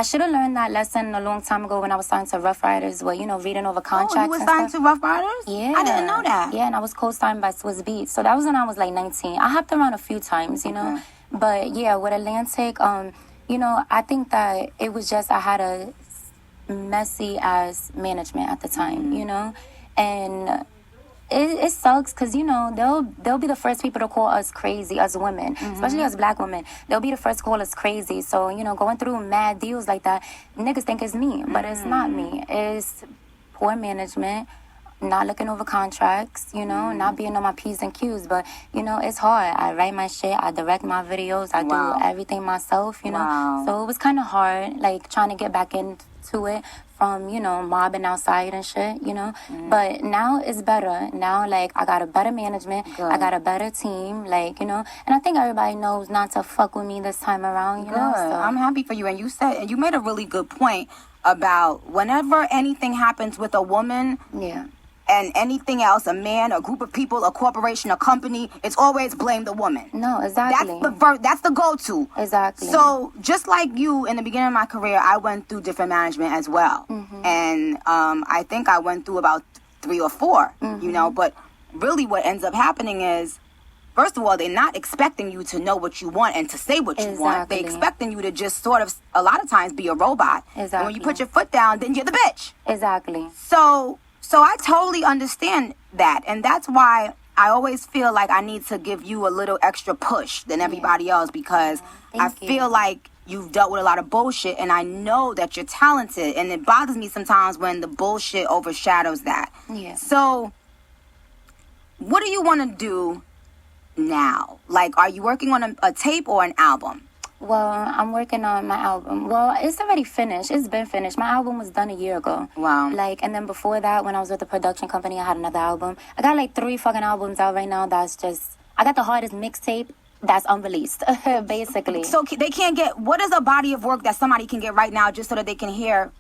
S15: should have learned that lesson a long time ago when I was signed to Rough Riders, where, you know, reading over contracts.
S4: Oh, you were signed to Rough Riders?
S15: Yeah.
S4: I didn't know that.
S15: Yeah, and I was co-signed by Swiss Beats. So that was when I was like 19. I hopped around a few times, you know. But yeah, with Atlantic, you know, I think that it was just I had a messy ass management at the time, you know, and it sucks because, you know, they'll be the first people to call us crazy, us women, especially as black women. They'll be the first to call us crazy. So, you know, going through mad deals like that, niggas think it's me, but it's not me. It's poor management, not looking over contracts, you know, not being on my P's and Q's. But, you know, it's hard. I write my shit. I direct my videos. I do everything myself, you know. So it was kind of hard, like, trying to get back into it from, you know, mobbing outside and shit, you know. But now it's better. Now, like, I got a better management. I got a better team, like, you know. And I think everybody knows not to fuck with me this time around, you know. So
S4: I'm happy for you. And you made a really good point about whenever anything happens with a woman.
S15: Yeah.
S4: And anything else, a man, a group of people, a corporation, a company, it's always blame the woman.
S15: No, exactly.
S4: That's the go-to.
S15: Exactly.
S4: So just like you, in the beginning of my career, I went through different management as well. And I think I went through about 3 or 4, you know. But really what ends up happening is, first of all, they're not expecting you to know what you want and to say what you want. They're expecting you to just sort of, a lot of times, be a robot.
S15: Exactly.
S4: And when you put your foot down, then you're the bitch.
S15: Exactly.
S4: So I totally understand that. And that's why I always feel like I need to give you a little extra push than everybody else, because I feel like you've dealt with a lot of bullshit, and I know that you're talented, and it bothers me sometimes when the bullshit overshadows that.
S15: Yeah.
S4: So what do you want to do now? Like, are you working on a tape or an album?
S15: Well, I'm working on my album. Well, it's already finished. It's been finished. My album was done a year ago.
S4: Wow.
S15: Like, and then before that, when I was with the production company, I had another album. I got like 3 fucking albums out right now. That's just, I got the hardest mixtape that's unreleased, basically.
S4: So they can't get, what is a body of work that somebody can get right now just so that they can hear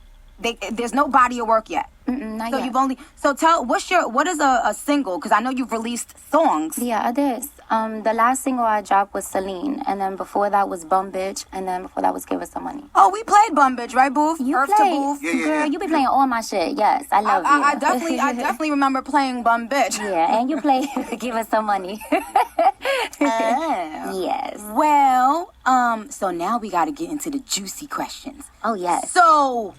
S4: there's no body of work yet.
S15: Not
S4: So
S15: yet.
S4: you've only what is a single? Because I know you've released songs.
S15: Yeah, it is. The last single I dropped was Celine, and then before that was Bum Bitch, and then before that was Give Us Some Money.
S4: Oh, we played Bum Bitch, right, Booth?
S15: You
S4: Earth to
S15: play,
S4: Booth.
S15: girl. You be playing all my shit. Yes, I love you.
S4: I definitely remember playing Bum Bitch.
S15: Yeah, and you play Give Us Some Money. Yes.
S4: Well, so now we got to get into the juicy questions.
S15: Oh yes.
S4: So,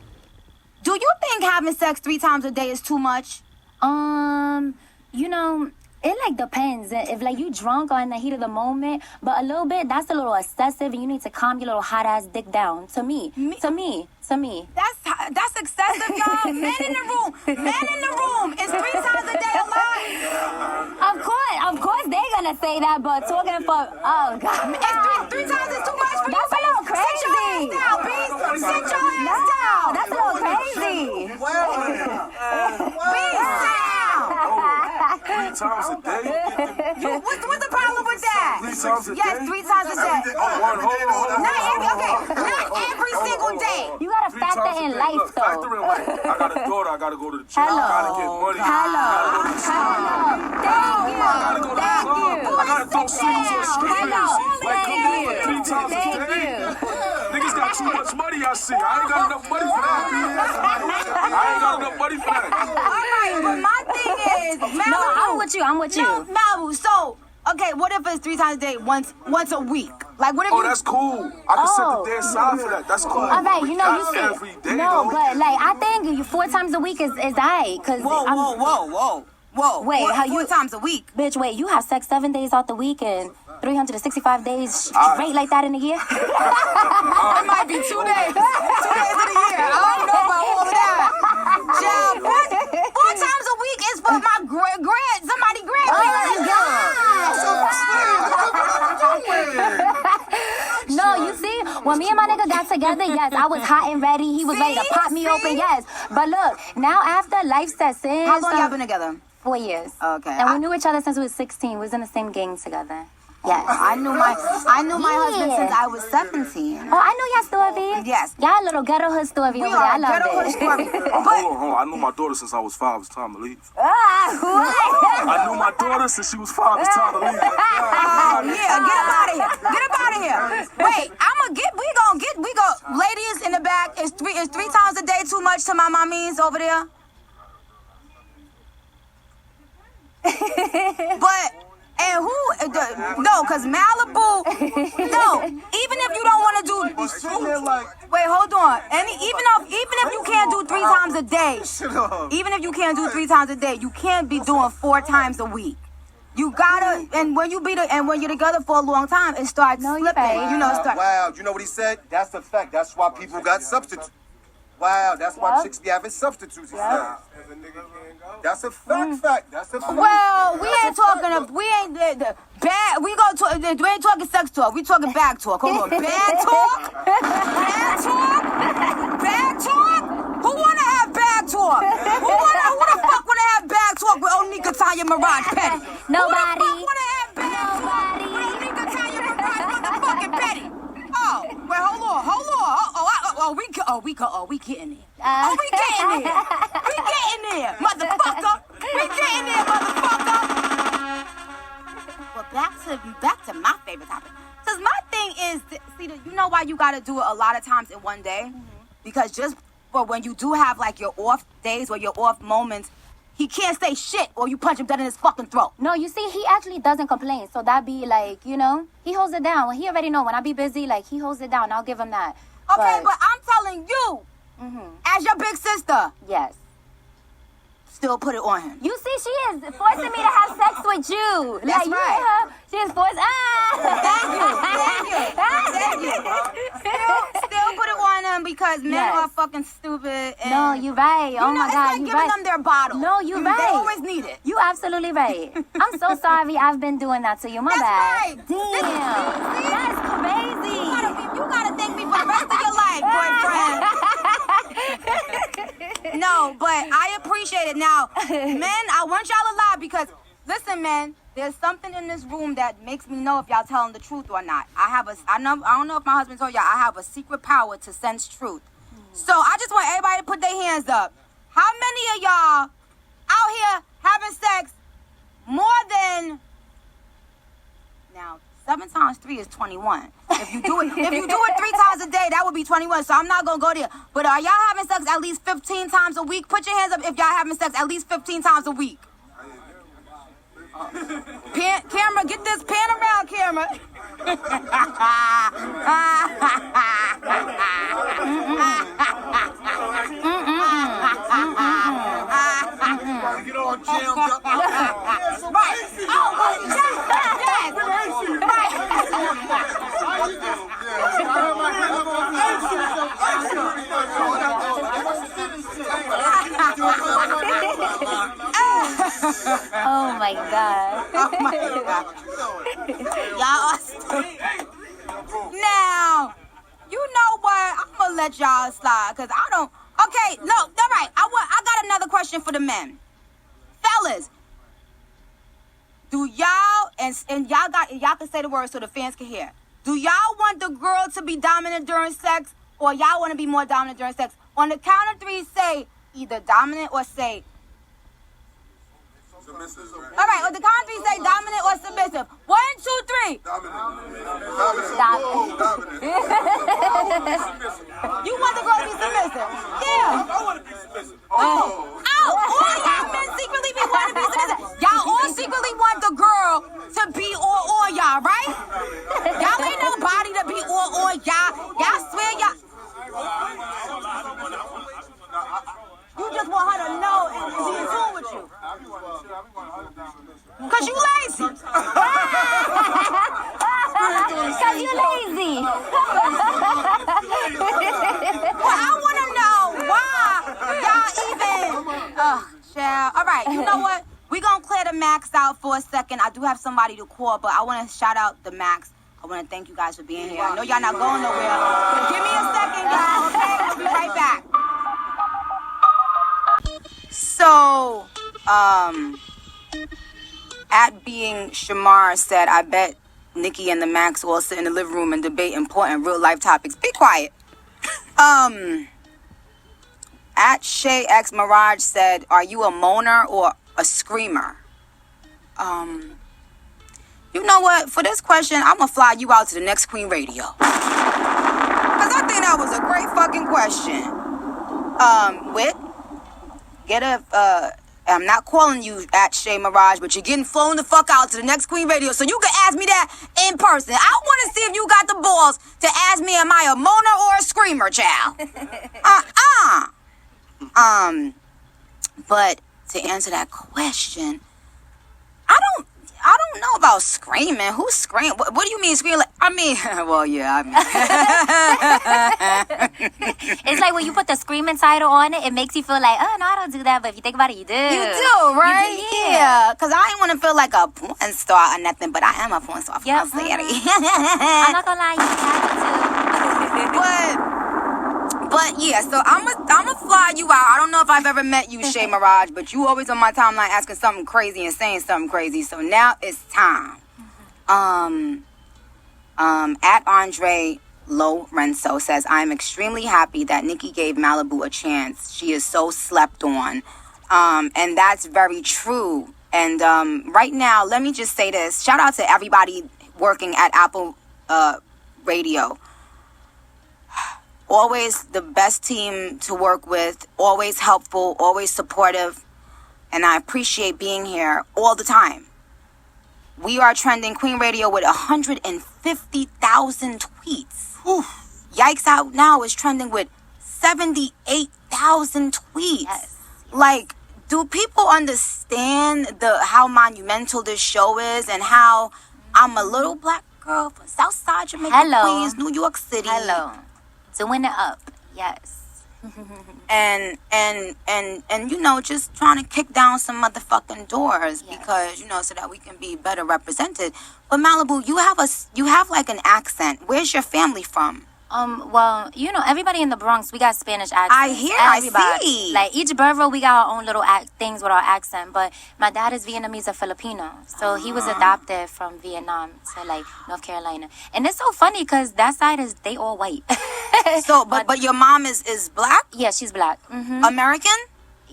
S4: do you think having sex 3 times a day is too much?
S15: You know, it like depends. If like you drunk or in the heat of the moment, but a little bit, that's a little excessive, and you need to calm your little hot ass dick down. To me.
S4: That's excessive, y'all. Men in the room. Is 3 times a day a lot?
S15: Of course they're gonna say that, but talking for oh god,
S4: three times is too much for you.
S15: That's a little crazy.
S4: Sit your ass down, Beast. Sit your ass down.
S15: That's a little crazy.
S4: Beast, down.
S10: 3 times a day?
S4: What's the problem with that?
S10: 3 times a day?
S4: Yes, 3 times a day.
S10: Not
S4: Not every single day.
S15: You gotta factor in life, though.
S10: Factor in life. I got a daughter. I gotta go to the gym.
S15: Hello.
S10: I gotta get money.
S15: Hello.
S10: I gotta go to the school. I gotta go to the club. I gotta throw singles on strippers. Like, come on, 3 times a day. Niggas got too much money, I see. I ain't got enough money for that.
S4: All right, but my thing is, Malibu.
S15: No, I'm with you.
S4: No, Malibu. So, okay, what if it's 3 times a day, once a week? Like, what if you?
S10: That's cool. I can set the day aside for that. That's cool.
S15: All right, you know, you
S10: Not
S15: see.
S10: every day,
S15: No,
S10: though.
S15: but like I think 4 times a week is alright.
S4: Whoa.
S15: Wait, how
S4: 4 times a week?
S15: Bitch, wait, you have sex 7 days out the week and 365 days straight like that in a year?
S4: It might be 2 days. 2 days in a year. I don't know about all of that. Child, 4 times a week is for my somebody grandparents.
S15: No, you see, when me and my nigga got together, yes, I was hot and ready. He was ready to pop me open, yes. But look, now after life sets in.
S4: How long y'all been together?
S15: 4 years.
S4: Okay.
S15: And we knew each other since we was 16. We was in the same gang together. Yes.
S4: I knew my husband since I was 17.
S15: Oh, I know your story.
S4: Yes.
S15: Y'all little ghetto hood story over there. I love it.
S10: Hold on. I knew my daughter since I was 5. It's time to leave.
S15: What?
S10: I knew my daughter since she was 5. It's time to leave.
S4: Yeah, get up out of here. Get up out of here. Wait, we go. Ladies in the back, is 3 times a day too much to my mommies over there? And who? No, because Malibu. No, even if you don't want to do. Wait, hold on. Even if you can't do 3 times a day, even if you can't do 3 times a day, you can't be doing 4 times a week. You gotta, and when you're together for a long time, it starts slipping. You know,
S1: Wow, you know what he said? That's the fact. That's why people got substitutes. Wow, that's why chicks be having substitutes. He said. That's a fact. That's a fact.
S4: Well, we ain't talking. We ain't bad. We ain't talking sex talk. We talking back talk. Hold on, bad talk. Bad talk. Who wanna have bad talk? Who the fuck wanna have bad talk with Onika Tanya Mirage Petty?
S15: Nobody.
S4: Who the fuck wanna have bad talk with Onika Tanya Mirage motherfucking Petty? Oh, well, hold on. We getting it. We getting there, motherfucker. We getting there, motherfucker. But back to my favorite topic. Cause my thing is, you know why you gotta do it a lot of times in one day? Because just for when you do have like your off days or your off moments, he can't say shit or you punch him dead in his fucking throat.
S15: No, you see, he actually doesn't complain. So that be like, you know, he holds it down. He already know when I be busy, like he holds it down. I'll give him that.
S4: Okay, but I'm telling you, as your big sister.
S15: Yes.
S4: Still put it on him.
S15: You see, she is forcing me to have sex with you.
S4: That's
S15: like,
S4: right.
S15: She is forcing.
S4: Thank you. Still put it on them because men are fucking stupid. And
S15: no, you're right. Oh my God,
S4: it's like
S15: you're right.
S4: giving them their bottle.
S15: No, you're right.
S4: They always need it.
S15: You absolutely right. I'm so sorry I've been doing that to you. My bad.
S4: Right.
S15: Damn. That's crazy.
S4: You gotta thank me for the rest of your life, boyfriend. No, but I appreciate it. Now, men, I want y'all alive because, listen, man, there's something in this room that makes me know if y'all telling the truth or not. I don't know if my husband told y'all, I have a secret power to sense truth. So I just want everybody to put their hands up. How many of y'all out here having sex more than... Now, 7 times 3 is 21. If you do it 3 times a day, that would be 21. So I'm not gonna go there. But are y'all having sex at least 15 times a week? Put your hands up if y'all having sex at least 15 times a week. Camera, get this pan around, camera.
S1: Get all jammed up.
S4: Right. Oh, yes.
S15: Oh my God.
S4: Oh my God. Y'all are stupid. Now, you know what? I'm gonna let y'all slide because I don't. Okay, no, all right. I got another question for the men, fellas. Do y'all and y'all can say the word so the fans can hear. Do y'all want the girl to be dominant during sex, or y'all want to be more dominant during sex? On the count of 3, say either dominant or say.
S1: Submissive.
S4: All right, on the count of 3, say dominant or submissive. 1, 2, 3.
S1: Dominant.
S4: You want the girl to be submissive? Yeah.
S1: I want to be submissive.
S4: Oh, all y'all men secretly be wanting to be submissive. Y'all all secretly want the girl to be all y'all, right? Y'all ain't nobody to be all y'all. Y'all swear y'all. You just want her to know and be in tune with you. Cause you lazy.
S15: Cause you lazy.
S4: Well, I want to know why y'all even. Child. All right, you know what? We're going to clear the Max out for a second. I do have somebody to call, but I want to shout out the Max. I want to thank you guys for being here. I know y'all not going nowhere. But give me a second, y'all, okay? We'll be right back. So, at being Shamar said, I bet Nicki and the Max will sit in the living room and debate important real-life topics. Be quiet. At Shay X Mirage said, are you a moaner or a screamer? You know what? For this question, I'm going to fly you out to the next Queen Radio. Because I think that was a great fucking question. I'm not calling you at Shay Mirage, but you're getting flown the fuck out to the next Queen Radio, so you can ask me that in person. I want to see if you got the balls to ask me, am I a moaner or a screamer, child? But to answer that question, I don't know about screaming. Who's screaming? What do you mean screaming? Well, yeah,
S15: It's like when you put the screaming title on it, it makes you feel like, oh, no, I don't do that. But if you think about it, you do.
S4: You do, right?
S15: You do,
S4: yeah. Because I ain't want to feel like a porn star or nothing, but I am a porn star for my city.
S15: I'm not going to lie, you have to.
S4: But yeah, so I'm gonna fly you out. I don't know if I've ever met you, Shay Mirage, but you always on my timeline asking something crazy and saying something crazy. So now it's time. At Andre Lorenzo says, I'm extremely happy that Nicki gave Malibu a chance. She is so slept on. And that's very true. And right now, let me just say this. Shout out to everybody working at Apple Radio. Always the best team to work with, always helpful, always supportive, and I appreciate being here all the time. We are trending Queen Radio with 150,000 tweets. Whew. Yikes Out Now is trending with 78,000 tweets. Yes. Like, do people understand how monumental this show is and how I'm a little black girl from Southside Jamaica, Queens, New York City.
S15: Hello. Doing it up, yes.
S4: and you know, just trying to kick down some motherfucking doors because, you know, so that we can be better represented. But Malibu, you have like an accent. Where's your family from?
S15: Well, you know, everybody in the Bronx, we got Spanish accents.
S4: I hear,
S15: everybody.
S4: I see.
S15: Like, each borough, we got our own little things with our accent. But my dad is Vietnamese and Filipino. So he was adopted from Vietnam to, like, North Carolina. And it's so funny because that side they all white.
S4: So, but your mom is black?
S15: Yeah, she's black. Mm-hmm.
S4: American?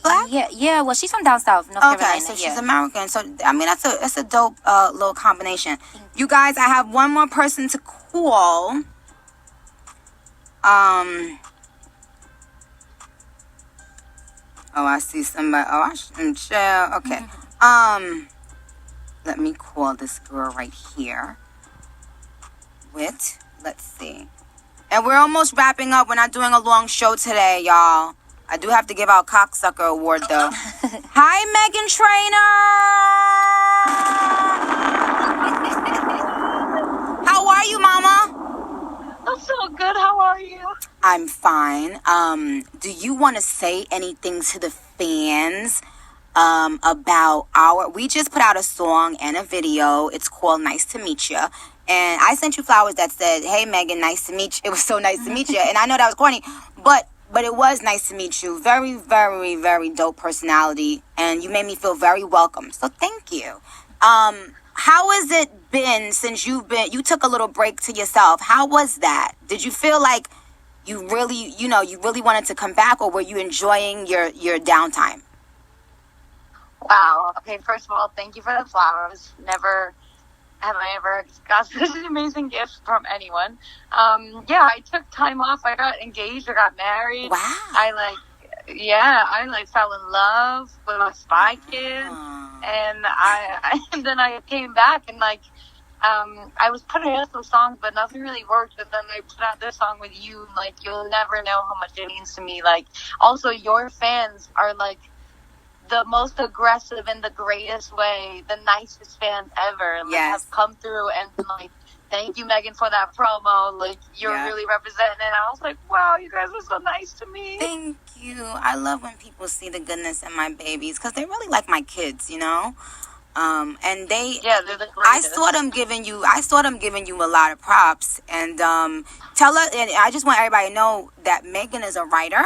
S4: Black?
S15: Yeah. Well, she's from down south, North Carolina.
S4: Okay, so she's American. So I mean, that's a dope little combination. You guys, I have one more person to call. Oh, I see somebody. Oh, I shouldn't share. Okay. Let me call this girl right here. Let's see. And we're almost wrapping up. We're not doing a long show today, y'all. I do have to give out Cocksucker Award, though. Hi, Meghan Trainor. How are you, Mama?
S11: I'm so good. How are you?
S4: I'm fine. Do you want to say anything to the fans about we just put out a song and a video. It's called Nice to Meet Ya. And I sent you flowers that said, hey, Meghan, nice to meet you. It was so nice to meet you. And I know that was corny, but it was nice to meet you. Very, very, very dope personality. And you made me feel very welcome. So thank you. How has it been since you took a little break to yourself? How was that? Did you feel like you really wanted to come back, or were you enjoying your downtime?
S11: Wow. Okay, first of all, thank you for the flowers. Never have I ever got such an amazing gift from anyone. I took time off. I got engaged. I got married.
S4: Wow.
S11: I fell in love with my spy kid. And then I came back and I was putting out some songs, but nothing really worked. And then I put out this song with you. You'll never know how much it means to me. Also, your fans are the most aggressive in the greatest way, the nicest fans ever. Have come through and been thank you, Meghan, for that promo. You're really representing it. I was wow, you guys are so nice to me.
S4: Thank you. I love when people see the goodness in my babies, because they really like my kids, And they're the greatest. I saw them giving you a lot of props. And and I just want everybody to know that Meghan is a writer.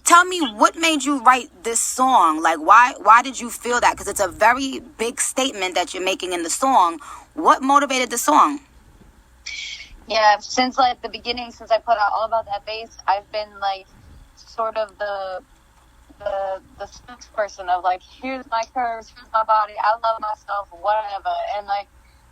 S4: Tell me, what made you write this song? Why did you feel that? Because it's a very big statement that you're making in the song. What motivated the song?
S11: Yeah, since the beginning, since I put out All About That Bass, I've been sort of the spokesperson of here's my curves, here's my body, I love myself, whatever. And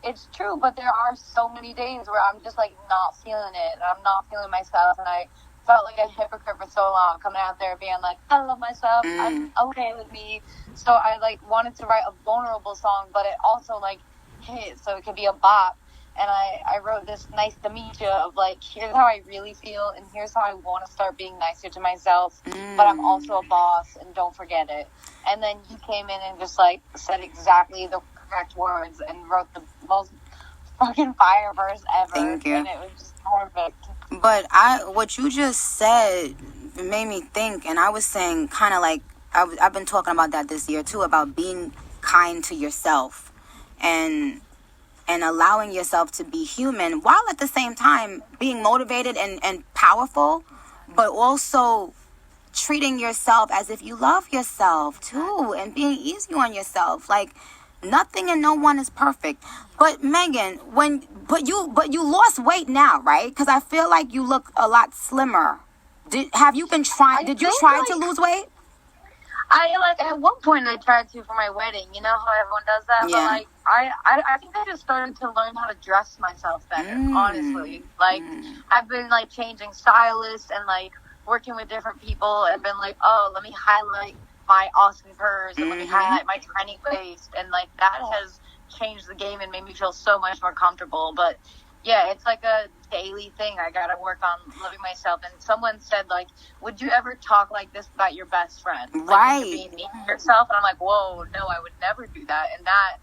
S11: it's true, but there are so many days where I'm just not feeling it. I'm not feeling myself, and I felt like a hypocrite for so long, coming out there being I love myself, I'm okay with me. So I wanted to write a vulnerable song, but it also hit, so it could be a bop. And I wrote this Nice to Meet You of here's how I really feel, and here's how I want to start being nicer to myself, but I'm also a boss, and don't forget it. And then you came in and just said exactly the correct words and wrote the most fucking fire verse ever.
S4: Thank you.
S11: And it was just perfect.
S4: But what you just said made me think, and I was saying I've been talking about that this year too, about being kind to yourself and allowing yourself to be human, while at the same time being motivated and powerful, but also treating yourself as if you love yourself too, and being easy on yourself. Nothing and no one is perfect. But Meghan, you lost weight now, right? Because I feel like you look a lot slimmer. Did you try to lose weight?
S11: At one point I tried to for my wedding. You know how everyone does that?
S4: Yeah.
S11: But I think I just started to learn how to dress myself better, honestly. I've been changing stylists and working with different people, and been oh, let me highlight my awesome curves, and let me highlight my tiny waist, and that has changed the game and made me feel so much more comfortable. But yeah, it's a daily thing. I gotta work on loving myself. And someone said would you ever talk like this about your best friend?
S4: Right.
S11: Being mean to yourself. And I'm whoa, no, I would never do that. And that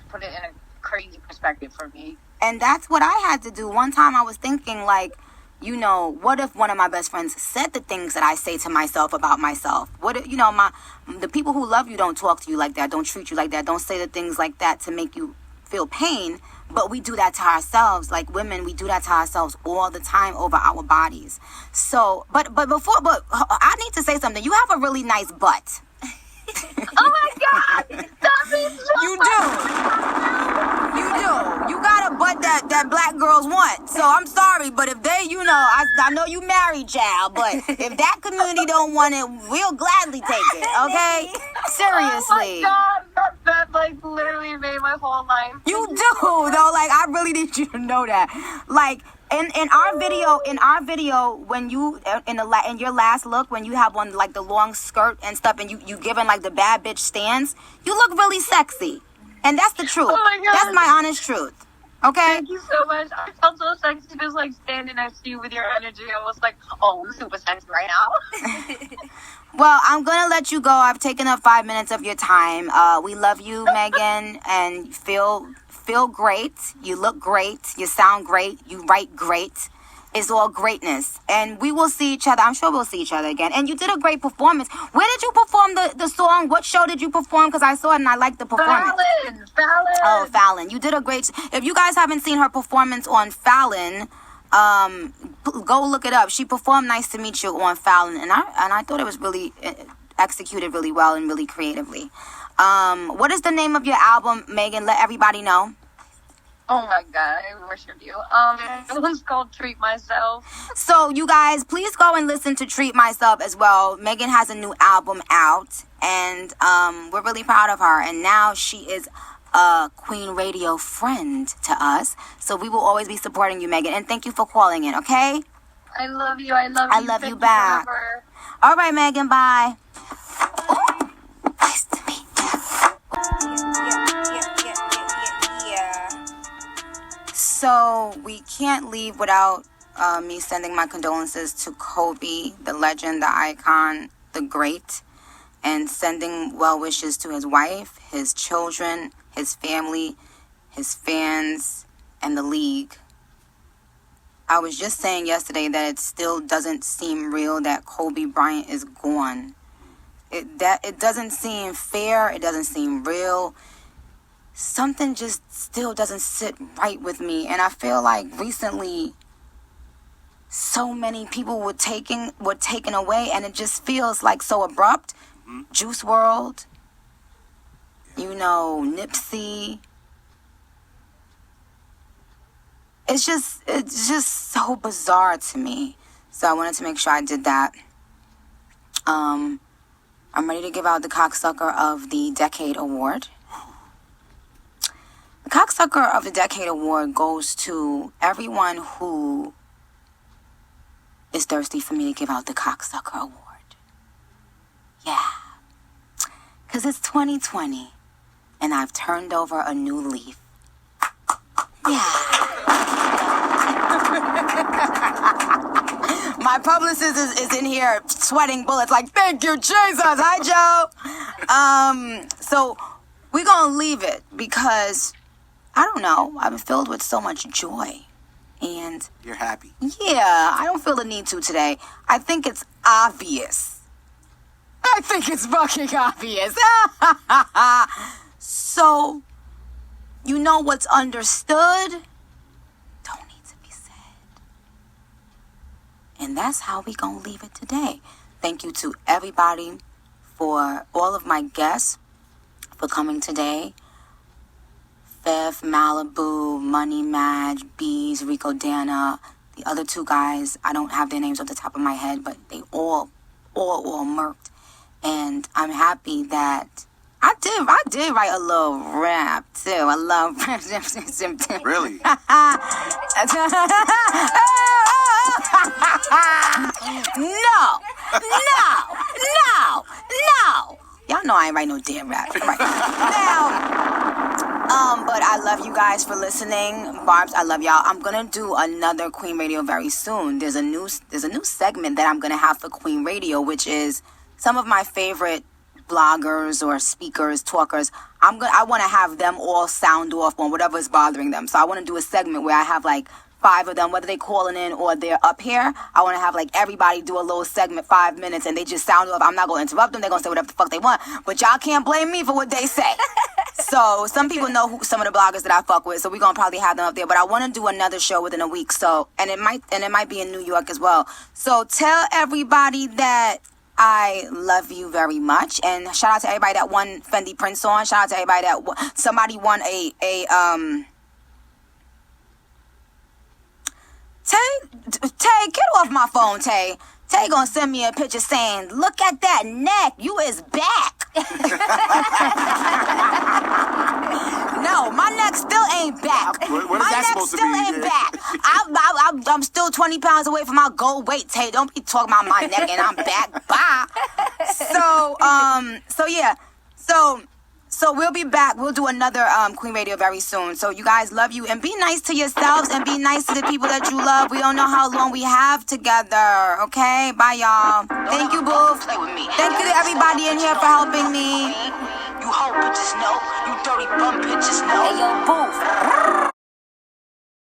S11: put it in a crazy perspective for me.
S4: And that's what I had to do. One time I was thinking what if one of my best friends said the things that I say to myself about myself? What if, the people who love you don't talk to you like that, don't treat you like that, don't say the things like that to make you feel pain. But we do that to ourselves. Women, we do that to ourselves all the time over our bodies. So, but I need to say something. You have a really nice butt.
S11: Oh my God! That means so
S4: You do. You got a that butt that black girls want. So I'm sorry, but if they, I know you married, child, but if that community don't want it, we'll gladly take it, okay? Seriously.
S11: Oh my God, that like literally made my whole life.
S4: You do, though. Like, I really need you to know that. Like, in our video, when you in your last look, when you have on like the long skirt and stuff, and you giving like the bad bitch stance, you look really sexy, and that's the truth.
S11: Oh my God.
S4: That's my honest truth. Okay.
S11: Thank you so much. I felt so sexy just like standing next to you with your energy. I was like, oh, I'm super sexy right now.
S4: Well, I'm gonna let you go. I've taken up 5 minutes of your time. We love you, Megan, and feel great. You look great. You sound great. You write great. It's all greatness. And we will see each other. I'm sure we'll see each other again. And you did a great performance. Where did you perform the song? What show did you perform? Because I saw it and I liked the performance.
S11: Fallon.
S4: Oh, Fallon. You did a great... If you guys haven't seen her performance on Fallon, go look it up. She performed Nice to Meet You on Fallon. And I thought it was really executed really well and really creatively. What is the name of your album, Megan? Let everybody know.
S11: Oh my God, I worship you. It was called Treat Myself.
S4: So you guys, please go and listen to Treat Myself as well. Megan has a new album out, and we're really proud of her. And now she is a Queen Radio friend to us. So we will always be supporting you, Megan. And thank you for calling in, okay?
S11: I love you. I love you
S4: back.
S11: Forever.
S4: All right, Megan, bye. Nice to meet So we can't leave without me sending my condolences to Kobe, the legend, the icon, the great, and sending well wishes to his wife, his children, his family, his fans, and the league. I was just saying yesterday that it still doesn't seem real that Kobe Bryant is gone. It doesn't seem fair. It doesn't seem real. Something just still doesn't sit right with me. And I feel like recently so many people were taken away, and it just feels like so abrupt. Juice WRLD, Nipsey. It's just so bizarre to me. So I wanted to make sure I did that. I'm ready to give out the Cocksucker of the Decade Award. The Cocksucker of the Decade Award goes to everyone who is thirsty for me to give out the Cocksucker Award. Yeah. Because it's 2020, and I've turned over a new leaf. Yeah. My publicist is in here sweating bullets like, thank you, Jesus. Hi, Joe. So we're going to leave it because... I don't know. I'm filled with so much joy. And...
S1: You're happy.
S4: Yeah, I don't feel the need to today. I think it's obvious. I think it's fucking obvious. So, you know what's understood don't need to be said. And that's how we gonna leave it today. Thank you to everybody, for all of my guests, for coming today. Fifth, Malibu, Money Maj, Bees, Rico Dana, the other two guys, I don't have their names off the top of my head, but they all murked. And I'm happy that I did write a little rap too. I love
S1: Really?
S4: No. Y'all know I ain't write no damn rap. Right. Now, but I love you guys for listening. Barbz, I love y'all. I'm gonna do another Queen Radio very soon. There's a new segment that I'm gonna have for Queen Radio, which is some of my favorite bloggers or speakers, talkers. I want to have them all sound off on whatever is bothering them. So I want to do a segment where I have like 5 of them, whether they calling in or they're up here. I want to have like everybody do a little segment, 5 minutes, and they just sound off. I'm not going to interrupt them. They're going to say whatever the fuck they want. But y'all can't blame me for what they say. So some people know who some of the bloggers that I fuck with, so we're going to probably have them up there. But I want to do another show within a week. So, and it might be in New York as well. So tell everybody that I love you very much. And shout out to everybody that won Fendi Prince on. Shout out to everybody that somebody won Tay, get off my phone, Tay. Tay gonna send me a picture saying, look at that neck, you is back. No, my neck still ain't back.
S1: What is that supposed to be?
S4: My neck still ain't back. I'm still 20 pounds away from my goal weight, Tay. Don't be talking about my neck and I'm back. Bye. So we'll be back. We'll do another Queen Radio very soon. So you guys, love you, and be nice to yourselves and be nice to the people that you love. We don't know how long we have together. Okay, bye y'all. Thank you, boo. Thank you to everybody in here for helping me.
S3: You hoe bitches know, you dirty bum bitches know. Hey yo, boo.